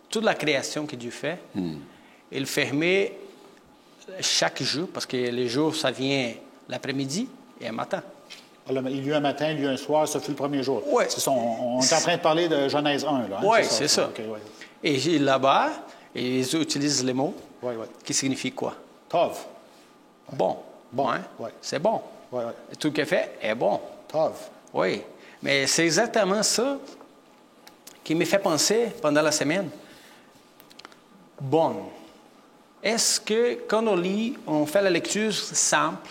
toute la création que Dieu fait. Il fermait chaque jour, parce que les jours, ça vient l'après-midi et un matin. Alors, il y a eu un matin, il y a eu un soir, ça fut le premier jour. Oui. On est en train de parler de Genèse 1. Là, hein? Oui, c'est ça. Okay, Et là-bas, ils utilisent les mots qui signifient quoi? Tov. Bon. Hein? C'est bon. Tout ce qu'il fait est bon. Tov. Oui. Mais c'est exactement ça qui me fait penser pendant la semaine. Bon. Est-ce que quand on lit, on fait la lecture simple,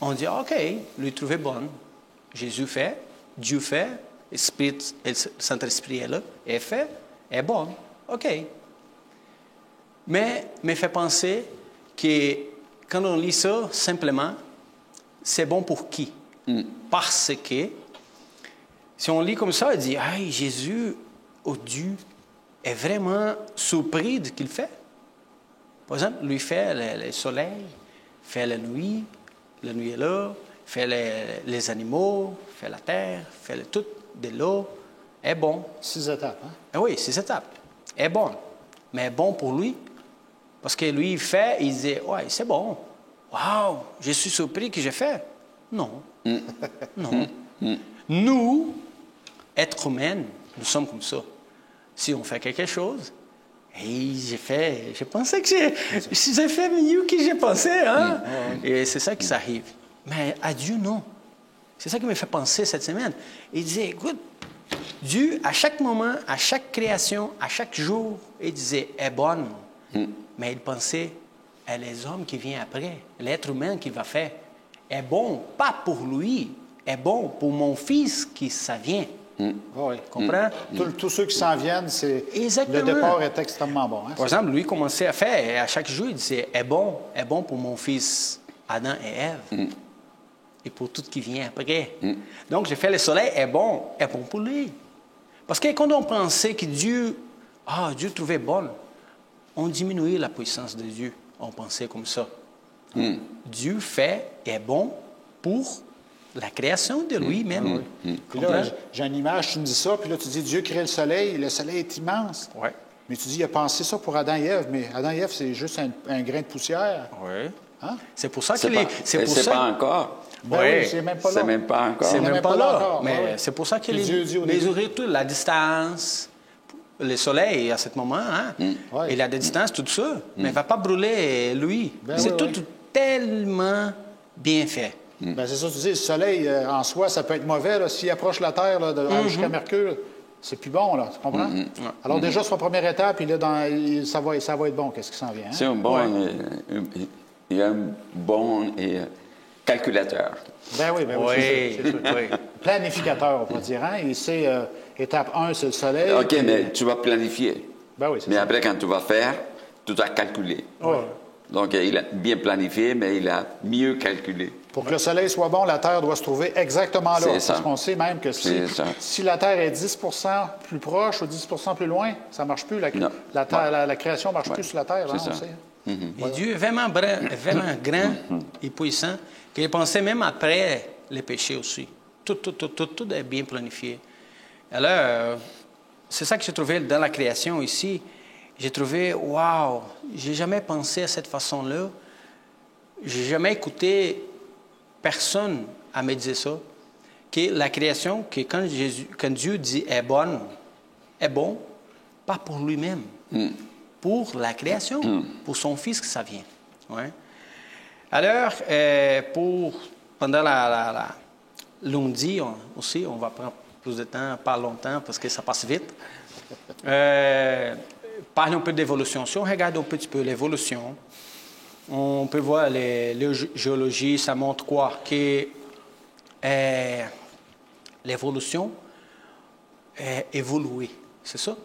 on dit, OK, lui trouver bonne. Jésus fait, Dieu fait, le Saint-Esprit est là, est fait, est bonne. OK. Mais me fait penser que quand on lit ça, simplement, c'est bon pour qui? Parce que Si on lit comme ça, il dit, hey, Jésus, oh Dieu, est vraiment surpris de ce qu'il fait. Par exemple, lui fait le soleil, fait la nuit est là, fait les animaux, fait la terre, fait tout de l'eau. Est bon. 6 étapes, hein? Ah oui, 6 étapes. Est bon. Mais bon pour lui. Parce que lui, il fait, il dit, ouais, c'est bon. Waouh, je suis surpris que j'ai fait. Non. Non. Nous, êtres humains, nous sommes comme ça. Si on fait quelque chose, hey, j'ai pensé que j'ai fait mieux que j'ai pensé, hein? Et c'est ça qui s'arrive. Mais à Dieu, non. C'est ça qui me fait penser cette semaine. Il disait, écoute, Dieu, à chaque moment, à chaque création, à chaque jour, il disait, est bonne. Mais il pensait à les hommes qui viennent après, l'être humain qui va faire. Est bon, pas pour lui, est bon pour mon fils qui ça vient. Oui. Comprends? Tous ceux qui s'en viennent, Exactement. le départ est extrêmement bon. Hein? Par exemple, lui commençait à faire, et à chaque jour, il disait, est bon pour mon fils Adam et Ève. Et pour tout ce qui vient après. Donc, j'ai fait le soleil, est bon pour lui. Parce que quand on pensait que Dieu trouvait bon, on diminuait la puissance de Dieu. On pensait comme ça. Dieu est bon pour la création de lui-même. Puis là, j'ai une image, tu me dis ça, puis là, tu dis Dieu crée le soleil est immense. Oui. Mais tu dis, il a pensé ça pour Adam et Ève, mais Adam et Ève, c'est juste un grain de poussière. Oui. Hein? C'est pour ça C'est qu'il pas, pas encore. Ben Oui. oui, c'est même pas là. C'est même pas encore. C'est On même n'est pas pas là là. encore, Mais ouais. c'est pour ça qu'il Puis Dieu dit au mesurait tout, la distance, le soleil à ce moment, hein? Ouais. Et la distance, tout ça. Mais il ne va pas brûler lui. Ben c'est oui, tout oui. tellement bien fait. Ben, c'est ça, tu dis, le soleil, en soi, ça peut être mauvais. Là, s'il approche la Terre là, jusqu'à Mercure, c'est plus bon, là, tu comprends? Alors déjà, sur la première étape, ça va être bon, qu'est-ce qui s'en vient. Hein? C'est un bon, il y a un bon calculateur. Ben oui, Oui, c'est ça. oui. Planificateur, on va dire. Hein? Il sait, étape 1, c'est le soleil. OK, puis- mais tu vas planifier. Ben oui, c'est Mais ça. après, quand tu vas faire, tu dois calculer. Ouais. Donc, il a bien planifié, mais il a mieux calculé. Pour que le soleil soit bon, la Terre doit se trouver exactement là. C'est ça. Parce qu'on sait même que C'est ça. si la Terre est 10 plus proche ou 10 plus loin, ça ne marche plus. Non. La création ne marche plus sur la Terre. Hein, C'est on ça. sait. Et Dieu est vraiment grand et puissant, qu'il pensait même après les péchés aussi. Tout est bien planifié. Alors, c'est ça que j'ai trouvé dans la création ici. J'ai trouvé, waouh, j'ai jamais pensé à cette façon-là. J'ai jamais écouté personne à me dire ça. Que la création, que quand Dieu dit est bonne, est bon, pas pour lui-même, pour la création, pour son fils que ça vient. Ouais. Alors, pendant la lundi aussi, on va prendre plus de temps, pas longtemps, parce que ça passe vite. Parlons un peu d'évolution. Si on regarde un petit peu l'évolution, on peut voir les géologies, ça montre quoi? Que l'évolution est évoluée. C'est ça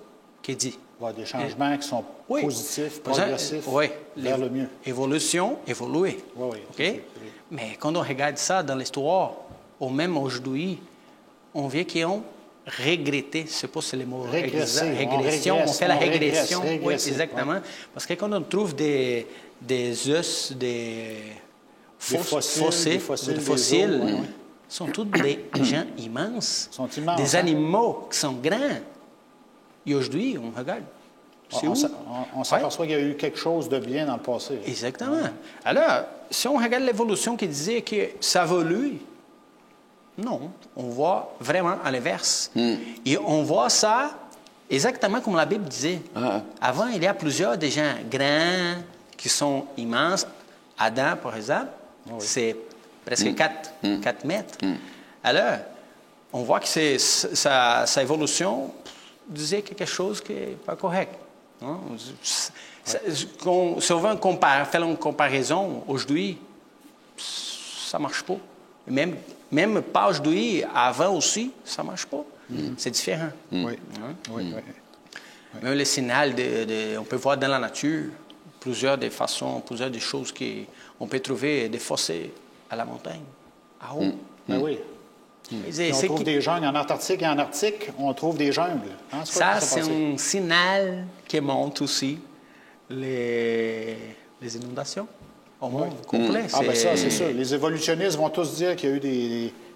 qu'il dit. Il y a des changements qui sont Oui. positifs, progressifs, Oui. vers le mieux. Évolution, évoluer. Oui, OK? oui. Mais quand on regarde ça dans l'histoire, ou même aujourd'hui, on vient qu'ils ont regretté, je ne sais pas si c'est le mot Régressé, régression, on fait la régression. Oui, régressé, exactement. ouais. Parce que quand on trouve des os, des fossiles, fossiles, des os, ouais. sont tous des gens immenses. Sont immenses, Des hein? animaux qui sont grands. Et aujourd'hui, on regarde. C'est où? On s'aperçoit qu'il y a eu quelque chose de bien dans le passé. Là. Exactement. Alors, si on regarde l'évolution qui disait que ça évolue, non, on voit vraiment à l'inverse. Et on voit ça exactement comme la Bible disait. Avant, il y a plusieurs des gens grands qui sont immenses. Adam, par exemple, c'est presque 4 mètres. Alors, on voit que sa évolution disait quelque chose qui n'est pas correct. Hein? Si on veut faire une comparaison aujourd'hui, ça ne marche pas. Même pas aujourd'hui, avant aussi, ça ne marche pas. C'est différent. Oui. Même les signaux, on peut voir dans la nature plusieurs des façons, plusieurs des choses qu'on peut trouver des fossés à la montagne, à haut. Ben oui. Puis on trouve des jungles en Antarctique et en Arctique, on trouve des jungles. Hein? Ça, c'est un signal qui montre aussi les inondations au monde complet. Ah, bien ça, c'est sûr. Les évolutionnistes vont tous dire qu'il y a eu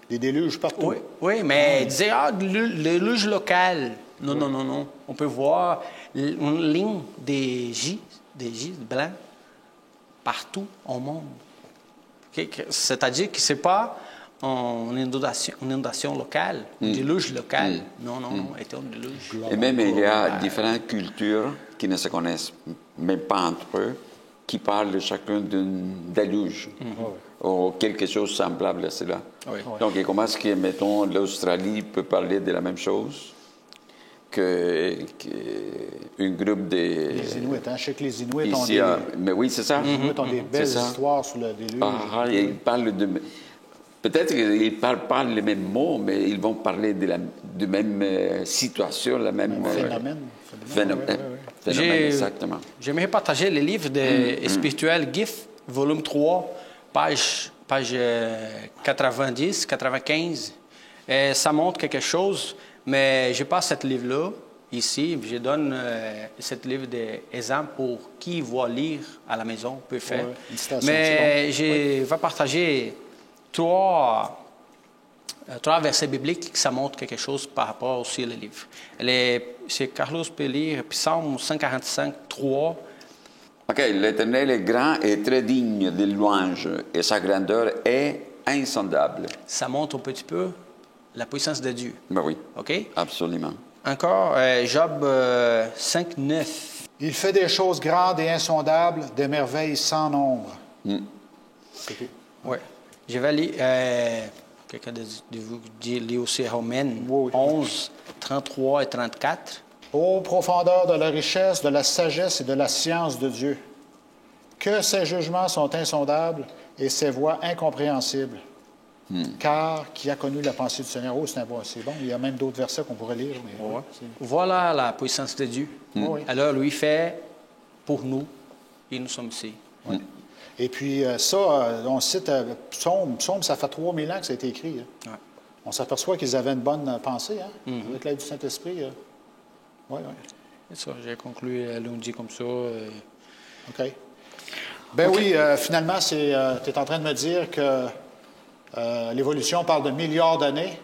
des déluges partout. Oui, oui, mais dire, le déluge local. Non, non, non, non. On peut voir une ligne des gîtes blancs partout au monde. C'est-à-dire que ce n'est pas une inondation locale, un déluge local. Non, non, non, c'était un déluge. Et même il y a différentes cultures qui ne se connaissent même pas entre eux, qui parlent chacun d'un déluge ou quelque chose semblable à cela. Oui. Donc, comment est-ce que, mettons, l'Australie peut parler de la même chose qu'un groupe de... Les Inuits, hein? Je sais que les Inuits ont ici, mais oui, c'est ça. les Inuits ont des belles histoires sur le déluge. Ils parlent de... Peut-être qu'ils ne parlent pas les mêmes mots, mais ils vont parler de même situation, la même... Phénomène. Exactement. J'aimerais partager le livre de Spirituel Gift, volume 3, page 90-95. Ça montre quelque chose, mais je passe ce livre-là ici. Je donne ce livre d'exemple pour qui va lire à la maison, peut faire. Mais je vais partager trois versets bibliques qui ça montre quelque chose par rapport aussi au livre. C'est Carlos peut lire Psaume 145, 3. OK, l'Éternel est grand et très digne de louange, et sa grandeur est insondable. Ça montre un petit peu la puissance de Dieu. Ben oui. OK? Absolument. Encore, Job 5, 9. Il fait des choses grandes et insondables, des merveilles sans nombre. C'est tout. Oui. Je vais lire, quelqu'un de vous lit aussi Romaines 11, 33 et 34. Ô profondeur de la richesse, de la sagesse et de la science de Dieu, que ses jugements sont insondables et ses voies incompréhensibles. Car qui a connu la pensée du Seigneur? Oh, c'est bon. Il y a même d'autres versets qu'on pourrait lire. Mais voilà la puissance de Dieu. Alors, lui fait pour nous et nous sommes ici. Et puis ça, on cite Psaume, ça fait 3000 ans que ça a été écrit. Hein. On s'aperçoit qu'ils avaient une bonne pensée, hein, avec l'aide du Saint-Esprit. Oui. C'est ça, j'ai conclu lundi comme ça. OK. Ben oui, finalement, tu es en train de me dire que l'évolution parle de milliards d'années,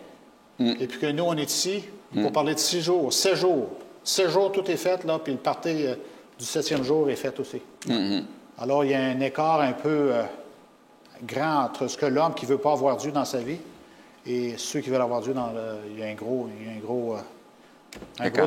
et puis que nous, on est ici pour parler de 6 jours, 7 jours. 7 jours, tout est fait, là, puis le party du 7e jour est fait aussi. Alors, il y a un écart un peu grand entre ce que l'homme qui ne veut pas avoir Dieu dans sa vie et ceux qui veulent avoir Dieu dans le... Il y a un gros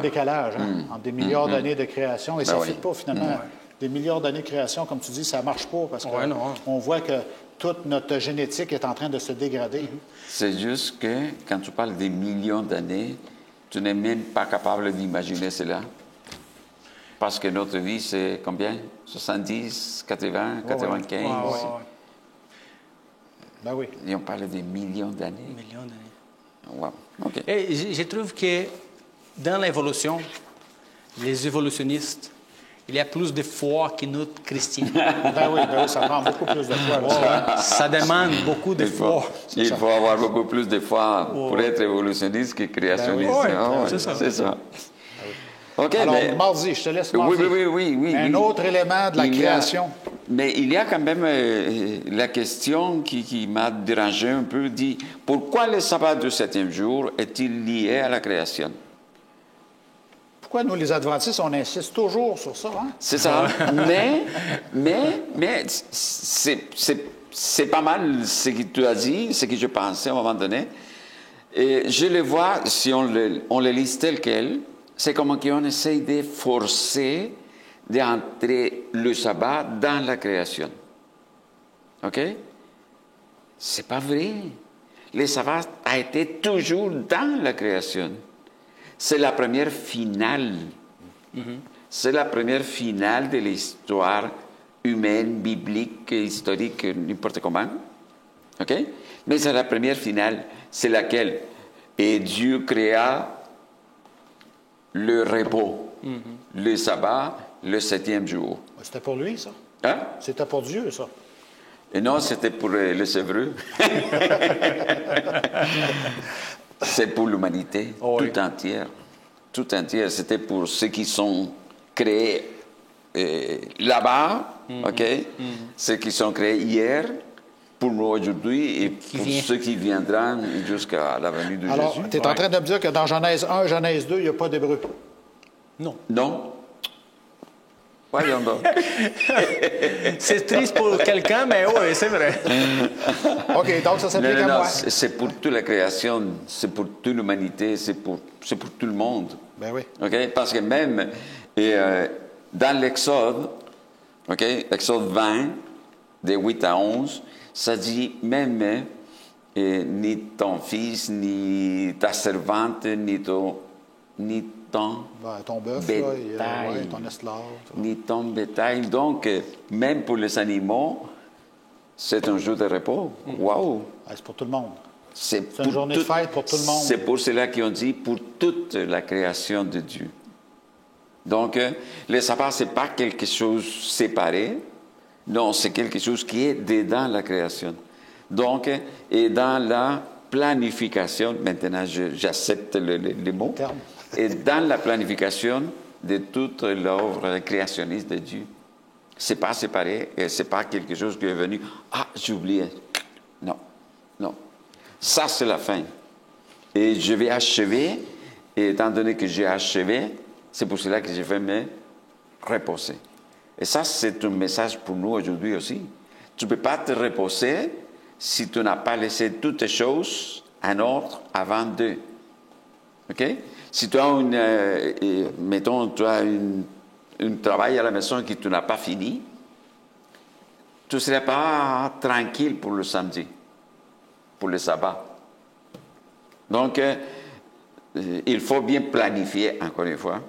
décalage entre des milliards d'années de création. Et ça ne fit pas, finalement. Des milliards d'années de création, comme tu dis, ça ne marche pas parce qu'on voit que toute notre génétique est en train de se dégrader. C'est juste que quand tu parles des millions d'années, tu n'es même pas capable d'imaginer cela. Parce que notre vie, c'est combien? 70, 80, 95? Ben oui. Et on parle des millions d'années. Millions d'années. Wow. OK. Et je trouve que dans l'évolution, les évolutionnistes, il y a plus de foi que nous, chrétiens. Ben oui, ça prend beaucoup plus de foi. Ça demande beaucoup de foi. Il faut avoir beaucoup plus de foi pour être évolutionniste que créationniste. C'est ça. Okay, alors, mardi, je te laisse mardi. Oui. Un autre élément de la création. Mais il y a quand même la question qui m'a dérangé un peu, dit, pourquoi le sabbat du 7e jour est-il lié à la création? Pourquoi nous, les adventistes, on insiste toujours sur ça? Hein? C'est ça. mais c'est pas mal ce que tu as dit, ce que je pensais à un moment donné. Et je le vois, si on le lit tel quel, c'est comme qu'on essaye de forcer d'entrer le sabbat dans la création. OK? C'est pas vrai. Le sabbat a été toujours dans la création. C'est la première finale. C'est la première finale de l'histoire humaine, biblique, historique, n'importe comment. OK? Mais c'est la première finale. C'est laquelle? Et Dieu créa le repos, le sabbat, le 7e jour. C'était pour lui, ça? Hein? C'était pour Dieu, ça? Et non, c'était pour les Hébreux. C'est pour l'humanité tout entière. Tout entière. C'était pour ceux qui sont créés là-bas, OK? Ceux qui sont créés hier, pour nous aujourd'hui, et pour ceux qui viendront jusqu'à la venue de Jésus. Alors, tu es en train de me dire que dans Genèse 1, Genèse 2, il n'y a pas d'Hébreu? Non. Non. Voyons donc. C'est triste pour quelqu'un, mais oui, c'est vrai. OK, donc ça s'applique à moi. C'est pour toute la création, c'est pour toute l'humanité, c'est pour tout le monde. Ben oui. OK? Parce que même dans l'Exode, OK? Exode 20, de 8 à 11, ça dit même ni ton fils, ni ta servante, ni ton Ton bœuf, bétail, ton esclave. ni ton bétail. Donc, même pour les animaux, c'est un jour de repos. Waouh! C'est pour tout le monde. C'est une journée de fête pour tout le monde. C'est pour cela qu'on dit pour toute la création de Dieu. Donc, le sabbat, ce n'est pas quelque chose séparé. Non, c'est quelque chose qui est dedans la création. Donc, et dans la planification, maintenant j'accepte le mot, et dans la planification de toute l'œuvre créationniste de Dieu. Ce n'est pas séparé, et ce n'est pas quelque chose qui est venu, j'ai oublié. Non, non. Ça, c'est la fin. Et je vais achever, et étant donné que j'ai achevé, c'est pour cela que je vais me reposer. Et ça, c'est un message pour nous aujourd'hui aussi. Tu ne peux pas te reposer si tu n'as pas laissé toutes les choses en ordre avant d'eux. OK? Si tu as mettons, tu as un travail à la maison que tu n'as pas fini, tu ne seras pas tranquille pour le samedi, pour le sabbat. Donc, il faut bien planifier, encore une fois,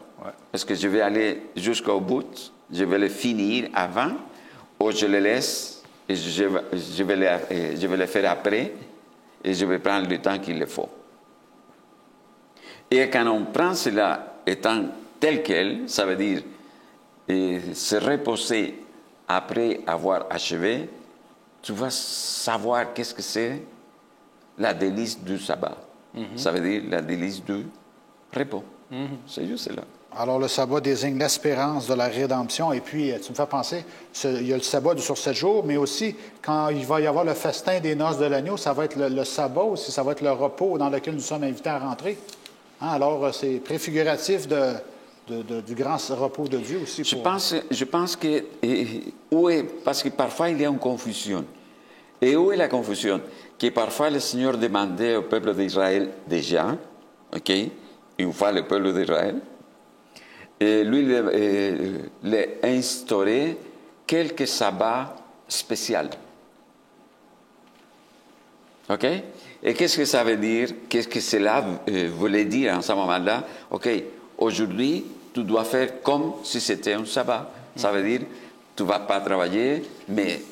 parce que je vais aller jusqu'au bout, je vais le finir avant, ou je le laisse, et je vais le faire après, et je vais prendre le temps qu'il le faut. Et quand on prend cela étant tel quel, ça veut dire se reposer après avoir achevé, tu vas savoir qu'est-ce que c'est la délice du sabbat. Ça veut dire la délice du repos. C'est juste cela. Alors, le sabbat désigne l'espérance de la rédemption. Et puis, tu me fais penser, il y a le sabbat sur 7 jours, mais aussi, quand il va y avoir le festin des noces de l'agneau, ça va être le sabbat aussi, ça va être le repos dans lequel nous sommes invités à rentrer. Alors, c'est préfiguratif du grand repos de Dieu aussi. Je pense que, parce que parfois il y a une confusion. Et où est la confusion? Que parfois le Seigneur demandait au peuple d'Israël déjà, OK, une fois le peuple d'Israël, et lui il a instauré quelques sabbats spéciaux. OK? Et qu'est-ce que ça veut dire? Qu'est-ce que cela voulait dire en ce moment-là? OK, aujourd'hui, tu dois faire comme si c'était un sabbat. Ça veut dire, tu ne vas pas travailler, mais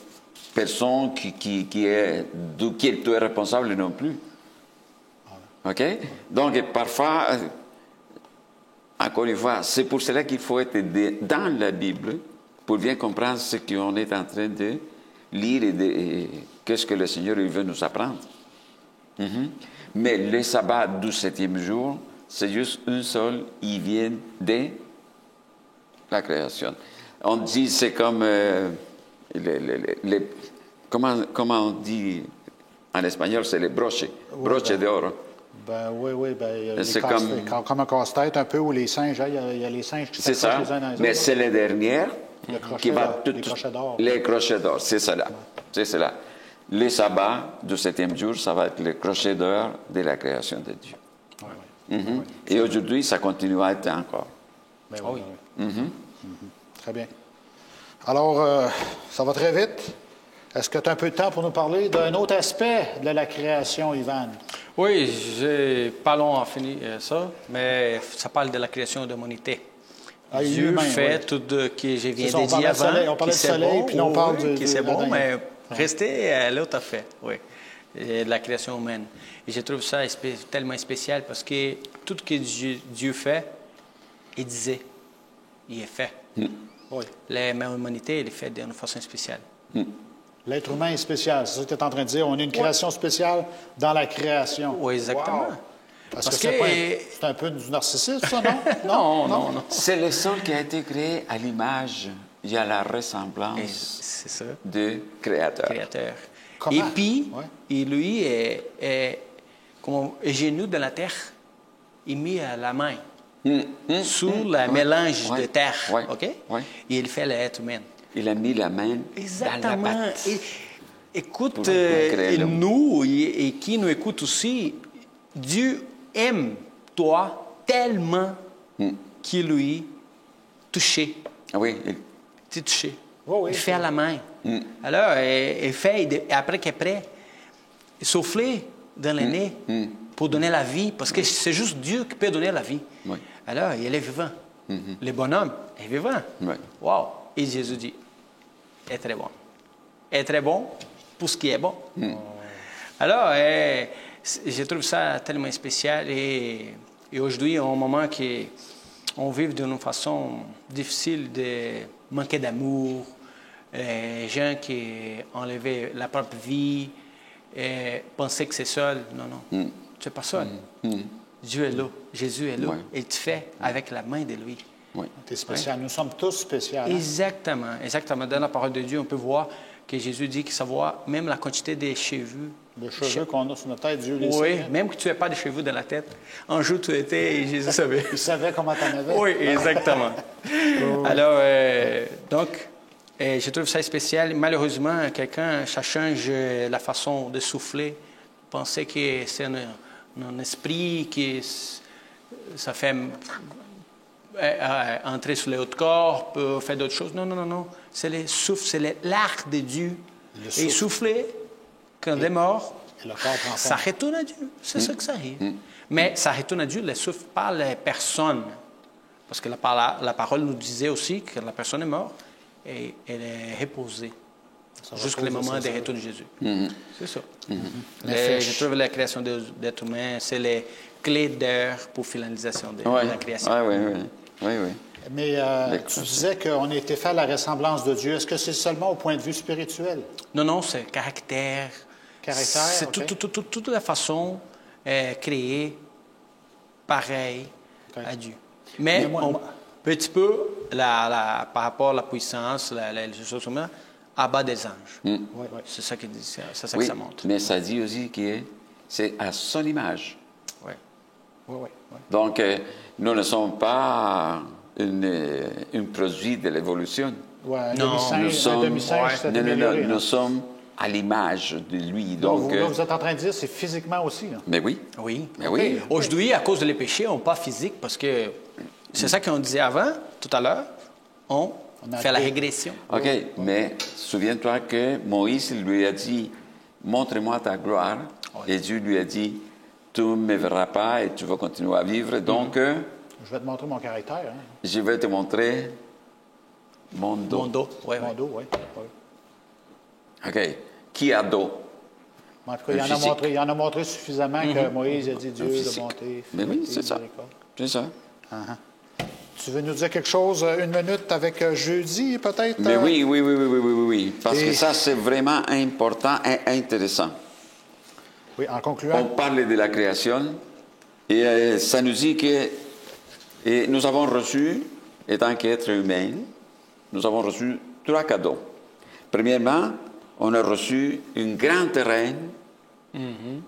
personne qui duquel tu es responsable non plus. OK? Donc, parfois, encore une fois, c'est pour cela qu'il faut être dans la Bible pour bien comprendre ce qu'on est en train de lire et qu'est-ce que le Seigneur veut nous apprendre. Mais le sabbat du 7e jour, c'est juste un seul, il vient de la création. On dit, c'est comme, comment on dit en espagnol, c'est les broches d'or. Oui, c'est comme un casse-tête un peu, où les singes, il y a les singes qui s'accrochent les uns dans les autres. Mais c'est les dernières qui va les crochets d'or. Les crochets d'or, c'est cela. C'est cela. Le sabbat du 7e jour, ça va être le crochet d'or de la création de Dieu. Et aujourd'hui, ça continue à être encore. Très bien. Alors, ça va très vite. Est-ce que tu as un peu de temps pour nous parler d'un autre aspect de la création, Ivan? Oui, j'ai pas long à finir ça, mais ça parle de la création de l'humanité. Dieu fait tout ce que je viens de dire avant. On parlait du soleil, puis on parle de c'est bon, mais restez là tout à fait, oui. De la création humaine. Et je trouve ça tellement spécial parce que tout ce que Dieu fait, il disait, il est fait. Oui. L'humanité, elle est faite d'une façon spéciale. L'être humain est spécial, c'est ça que tu es en train de dire. On est une création spéciale dans la création. Oui, exactement. Wow. Parce que, que- c'est un peu du narcissisme, ça, non? Non. C'est le sol qui a été créé à l'image et à la Et ressemblance c'est ça, du Créateur. Créateur. Comment? Et puis, Ouais. et lui est genou dans la terre, il met la main sous le mélange de terre, Ouais. OK? Ouais. Et il fait l'être humain. Il a mis la main dans la Exactement. pâte. Écoute, Pour créer l'homme. nous et qui nous écoute aussi, Dieu aime toi tellement qu'il lui touché. Ah oui, Tu touché. Oui, oui, il fait c'est à la main. Alors, il fait, après qu'il est prêt, il souffler dans le nez pour donner la vie, parce que c'est juste Dieu qui peut donner la vie. Oui. Alors, il est vivant. Le bonhomme est vivant. Oui. Wow! Et Jésus dit, est très bon. Est très bon pour ce qui est bon. Alors, je trouve ça tellement spécial. Et aujourd'hui, au moment qu'on vit d'une façon difficile de manquer d'amour, gens qui ont enlevé la propre vie, penser que c'est seul. Non, non. Tu n'es pas seul. Dieu est là. Jésus est là. Ouais. Et tu fais avec la main de lui. oui. Tu es spécial. Nous sommes tous spéciaux. Hein? Exactement, exactement. Dans la parole de Dieu, on peut voir que Jésus dit qu'il savoir même la quantité des cheveux. Les cheveux qu'on a sur notre tête, Dieu les Oui, sait. Hein? même que tu n'aies pas de cheveux dans la tête. Un jour, tu étais et Jésus savait. Il savait comment t'en avais. Oui, exactement. Alors, donc, je trouve ça spécial. Malheureusement, quelqu'un, ça change la façon de souffler. Penser que c'est un esprit qui ça fait entrer sur le haut de corps, peut faire d'autres choses. Non, non, non, non. C'est le souffle, c'est l'arc de Dieu. Le Et souffle. souffler, quand on est mort, Et le corps prend ça forme. retourne à Dieu. C'est ça que ça arrive. Mais ça retourne à Dieu, le souffle, pas les personnes. Parce que la parole nous disait aussi que la personne est morte et elle est reposée jusqu'au repose, moment c'est de ça. retour de Jésus. C'est ça. Mais Je trouve la création d'être humain, c'est les clés d'heure pour finalisation de Ouais. la création. Oui, oui, oui. Oui, oui. Mais tu disais qu'on a été fait à la ressemblance de Dieu. Est-ce que c'est seulement au point de vue spirituel? Non, non, c'est caractère. Caractère, C'est ok. toute la façon créée pareil Ok. à Dieu. Mais, Mais moi- petit peu, par rapport à la puissance, les choses comme ça, à bas des anges. Oui, oui. C'est ça, c'est ça Oui, que ça montre. mais ça dit aussi que c'est à son image. Ouais. Oui, oui, oui. Donc, nous ne sommes pas un produit de l'évolution. Ouais, un Non, demi-singe, Nous un sommes, demi-singe s'est non, non, amélioré, non, hein. nous sommes à l'image de lui. Donc, Donc, là, vous êtes en train de dire que c'est physiquement aussi. Là. mais oui, Oui. mais oui. Aujourd'hui, à cause de les péchés, on n'est pas physique parce que c'est ça qu'on disait avant, tout à l'heure. On a fait la fait- régression. OK, mais souviens-toi que Moïse lui a dit, montre-moi ta gloire. Et Dieu lui a dit, tu ne me verras pas et tu vas continuer à vivre. Donc, Je vais te montrer mon caractère. Hein. je vais te montrer mon dos. Mon dos. Oui, Mon oui. dos, oui. Oui. OK, qui a dos? En tout cas, Le il en a montré suffisamment que Moïse a dit Dieu de physique. bonté. Mais oui, fidélité, c'est ça. miséricorde. C'est ça. Tu veux nous dire quelque chose, une minute, avec jeudi, peut-être? Mais oui, oui, oui, oui, oui, oui, oui, oui. Parce Et- que ça, c'est vraiment important et intéressant. Oui, en On concluant. parle de la création et ça nous dit que nous avons reçu, étant qu'être humain, nous avons reçu 3 cadeaux. Premièrement, on a reçu un grand terrain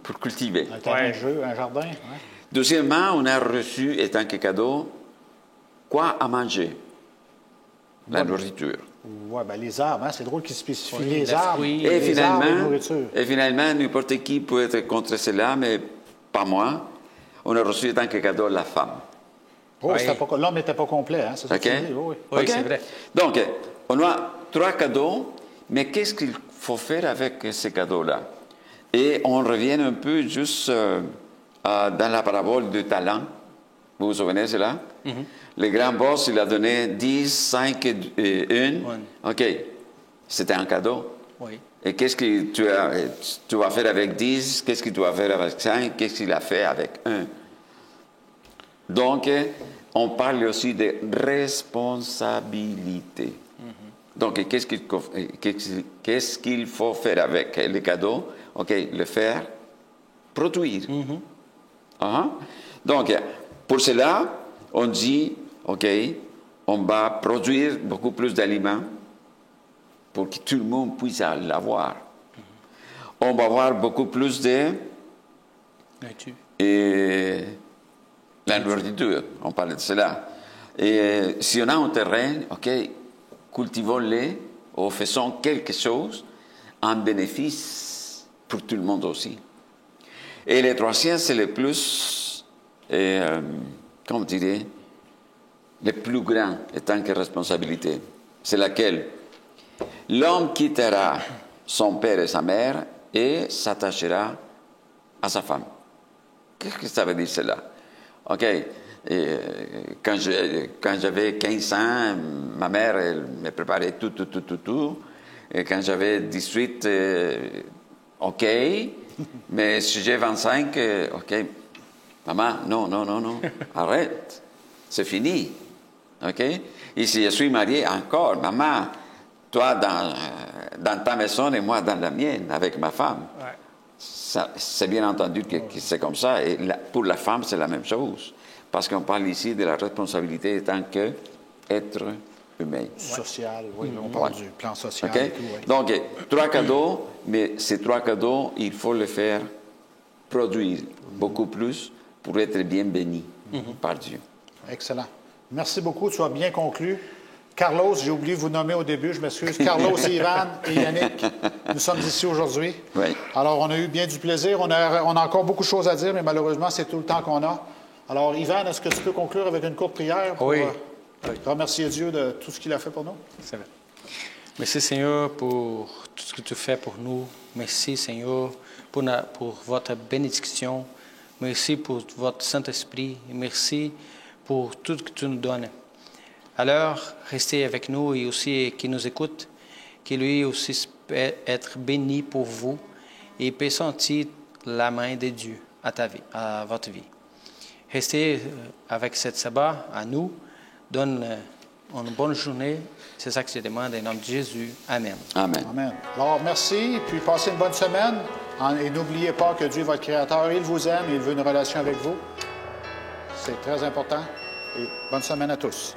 pour cultiver. Un terrain de jeu, un jardin. Ouais. Deuxièmement, on a reçu, étant que cadeau, quoi à manger? La nourriture. Ouais, ben, les arbres, hein, c'est drôle qu'ils spécifient Oui, les les arbres. fruits. Et Les arbres et finalement, nourriture. n'importe qui peut être contre cela, mais pas moi. On a reçu, étant que cadeau, la femme. Oh, Oui. c'était pas, l'homme n'était pas complet, hein, c'est ça OK? que tu dis? Oui. Oui, OK? c'est vrai. Donc, on a 3 cadeaux, mais qu'est-ce qu'il faut faire avec ces cadeaux-là? Et on revient un peu juste dans la parabole du talent. Vous vous souvenez de cela? Le grand boss, il a donné 10, 5 et 1. OK. C'était un cadeau. Oui. Et qu'est-ce que tu vas faire avec 10? Qu'est-ce que tu vas faire avec 5? Qu'est-ce qu'il a fait avec 1? Donc, on parle aussi de responsabilité. Donc, qu'est-ce qu'il faut faire avec les cadeaux? OK, le faire produire. Donc, pour cela, on dit, OK, on va produire beaucoup plus d'aliments pour que tout le monde puisse l'avoir. On va avoir beaucoup plus de... Et la nourriture, on parlait de cela. Et si on a un terrain, OK, cultivons-les ou faisons quelque chose en bénéfice pour tout le monde aussi. Et le troisième, c'est le plus, comment dirais, le plus grand en tant que responsabilité. C'est laquelle? L'homme quittera son père et sa mère et s'attachera à sa femme. Qu'est-ce que ça veut dire cela? OK. Quand j'avais 15 ans, ma mère elle me préparait tout. Et quand j'avais 18, OK. Mais si j'ai 25, OK. Maman, non. Arrête. C'est fini. OK? Et si je suis marié, encore. Maman, toi dans ta maison et moi dans la mienne, avec ma femme. Ouais. C'est bien entendu que c'est comme ça. Et pour la femme, c'est la même chose. Parce qu'on parle ici de la responsabilité en tant qu'être humain. Social, oui. On parle du plan social. Okay? Et tout, oui. Donc, 3 cadeaux, mais ces 3 cadeaux, il faut les faire produire beaucoup plus pour être bien béni par Dieu. Excellent. Merci beaucoup. Tu as bien conclu. Carlos, j'ai oublié de vous nommer au début, je m'excuse. Carlos, Ivan et Yannick, nous sommes ici aujourd'hui. Oui. Alors, on a eu bien du plaisir. On a encore beaucoup de choses à dire, mais malheureusement, c'est tout le temps qu'on a. Alors, Ivan, est-ce que tu peux conclure avec une courte prière pour remercier Dieu de tout ce qu'il a fait pour nous? C'est vrai. Merci, Seigneur, pour tout ce que tu fais pour nous. Merci, Seigneur, pour votre bénédiction. Merci pour votre Saint-Esprit. Merci pour tout ce que tu nous donnes. Alors, restez avec nous et aussi qui nous écoute, qui lui aussi peut être béni pour vous et peut sentir la main de Dieu à votre vie. Restez avec cette sabbat à nous. Donne une bonne journée. C'est ça que je demande au nom de Jésus. Amen. Amen. Amen. Alors, merci, puis passez une bonne semaine. Et n'oubliez pas que Dieu, votre Créateur, il vous aime et il veut une relation avec vous. C'est très important. Et bonne semaine à tous.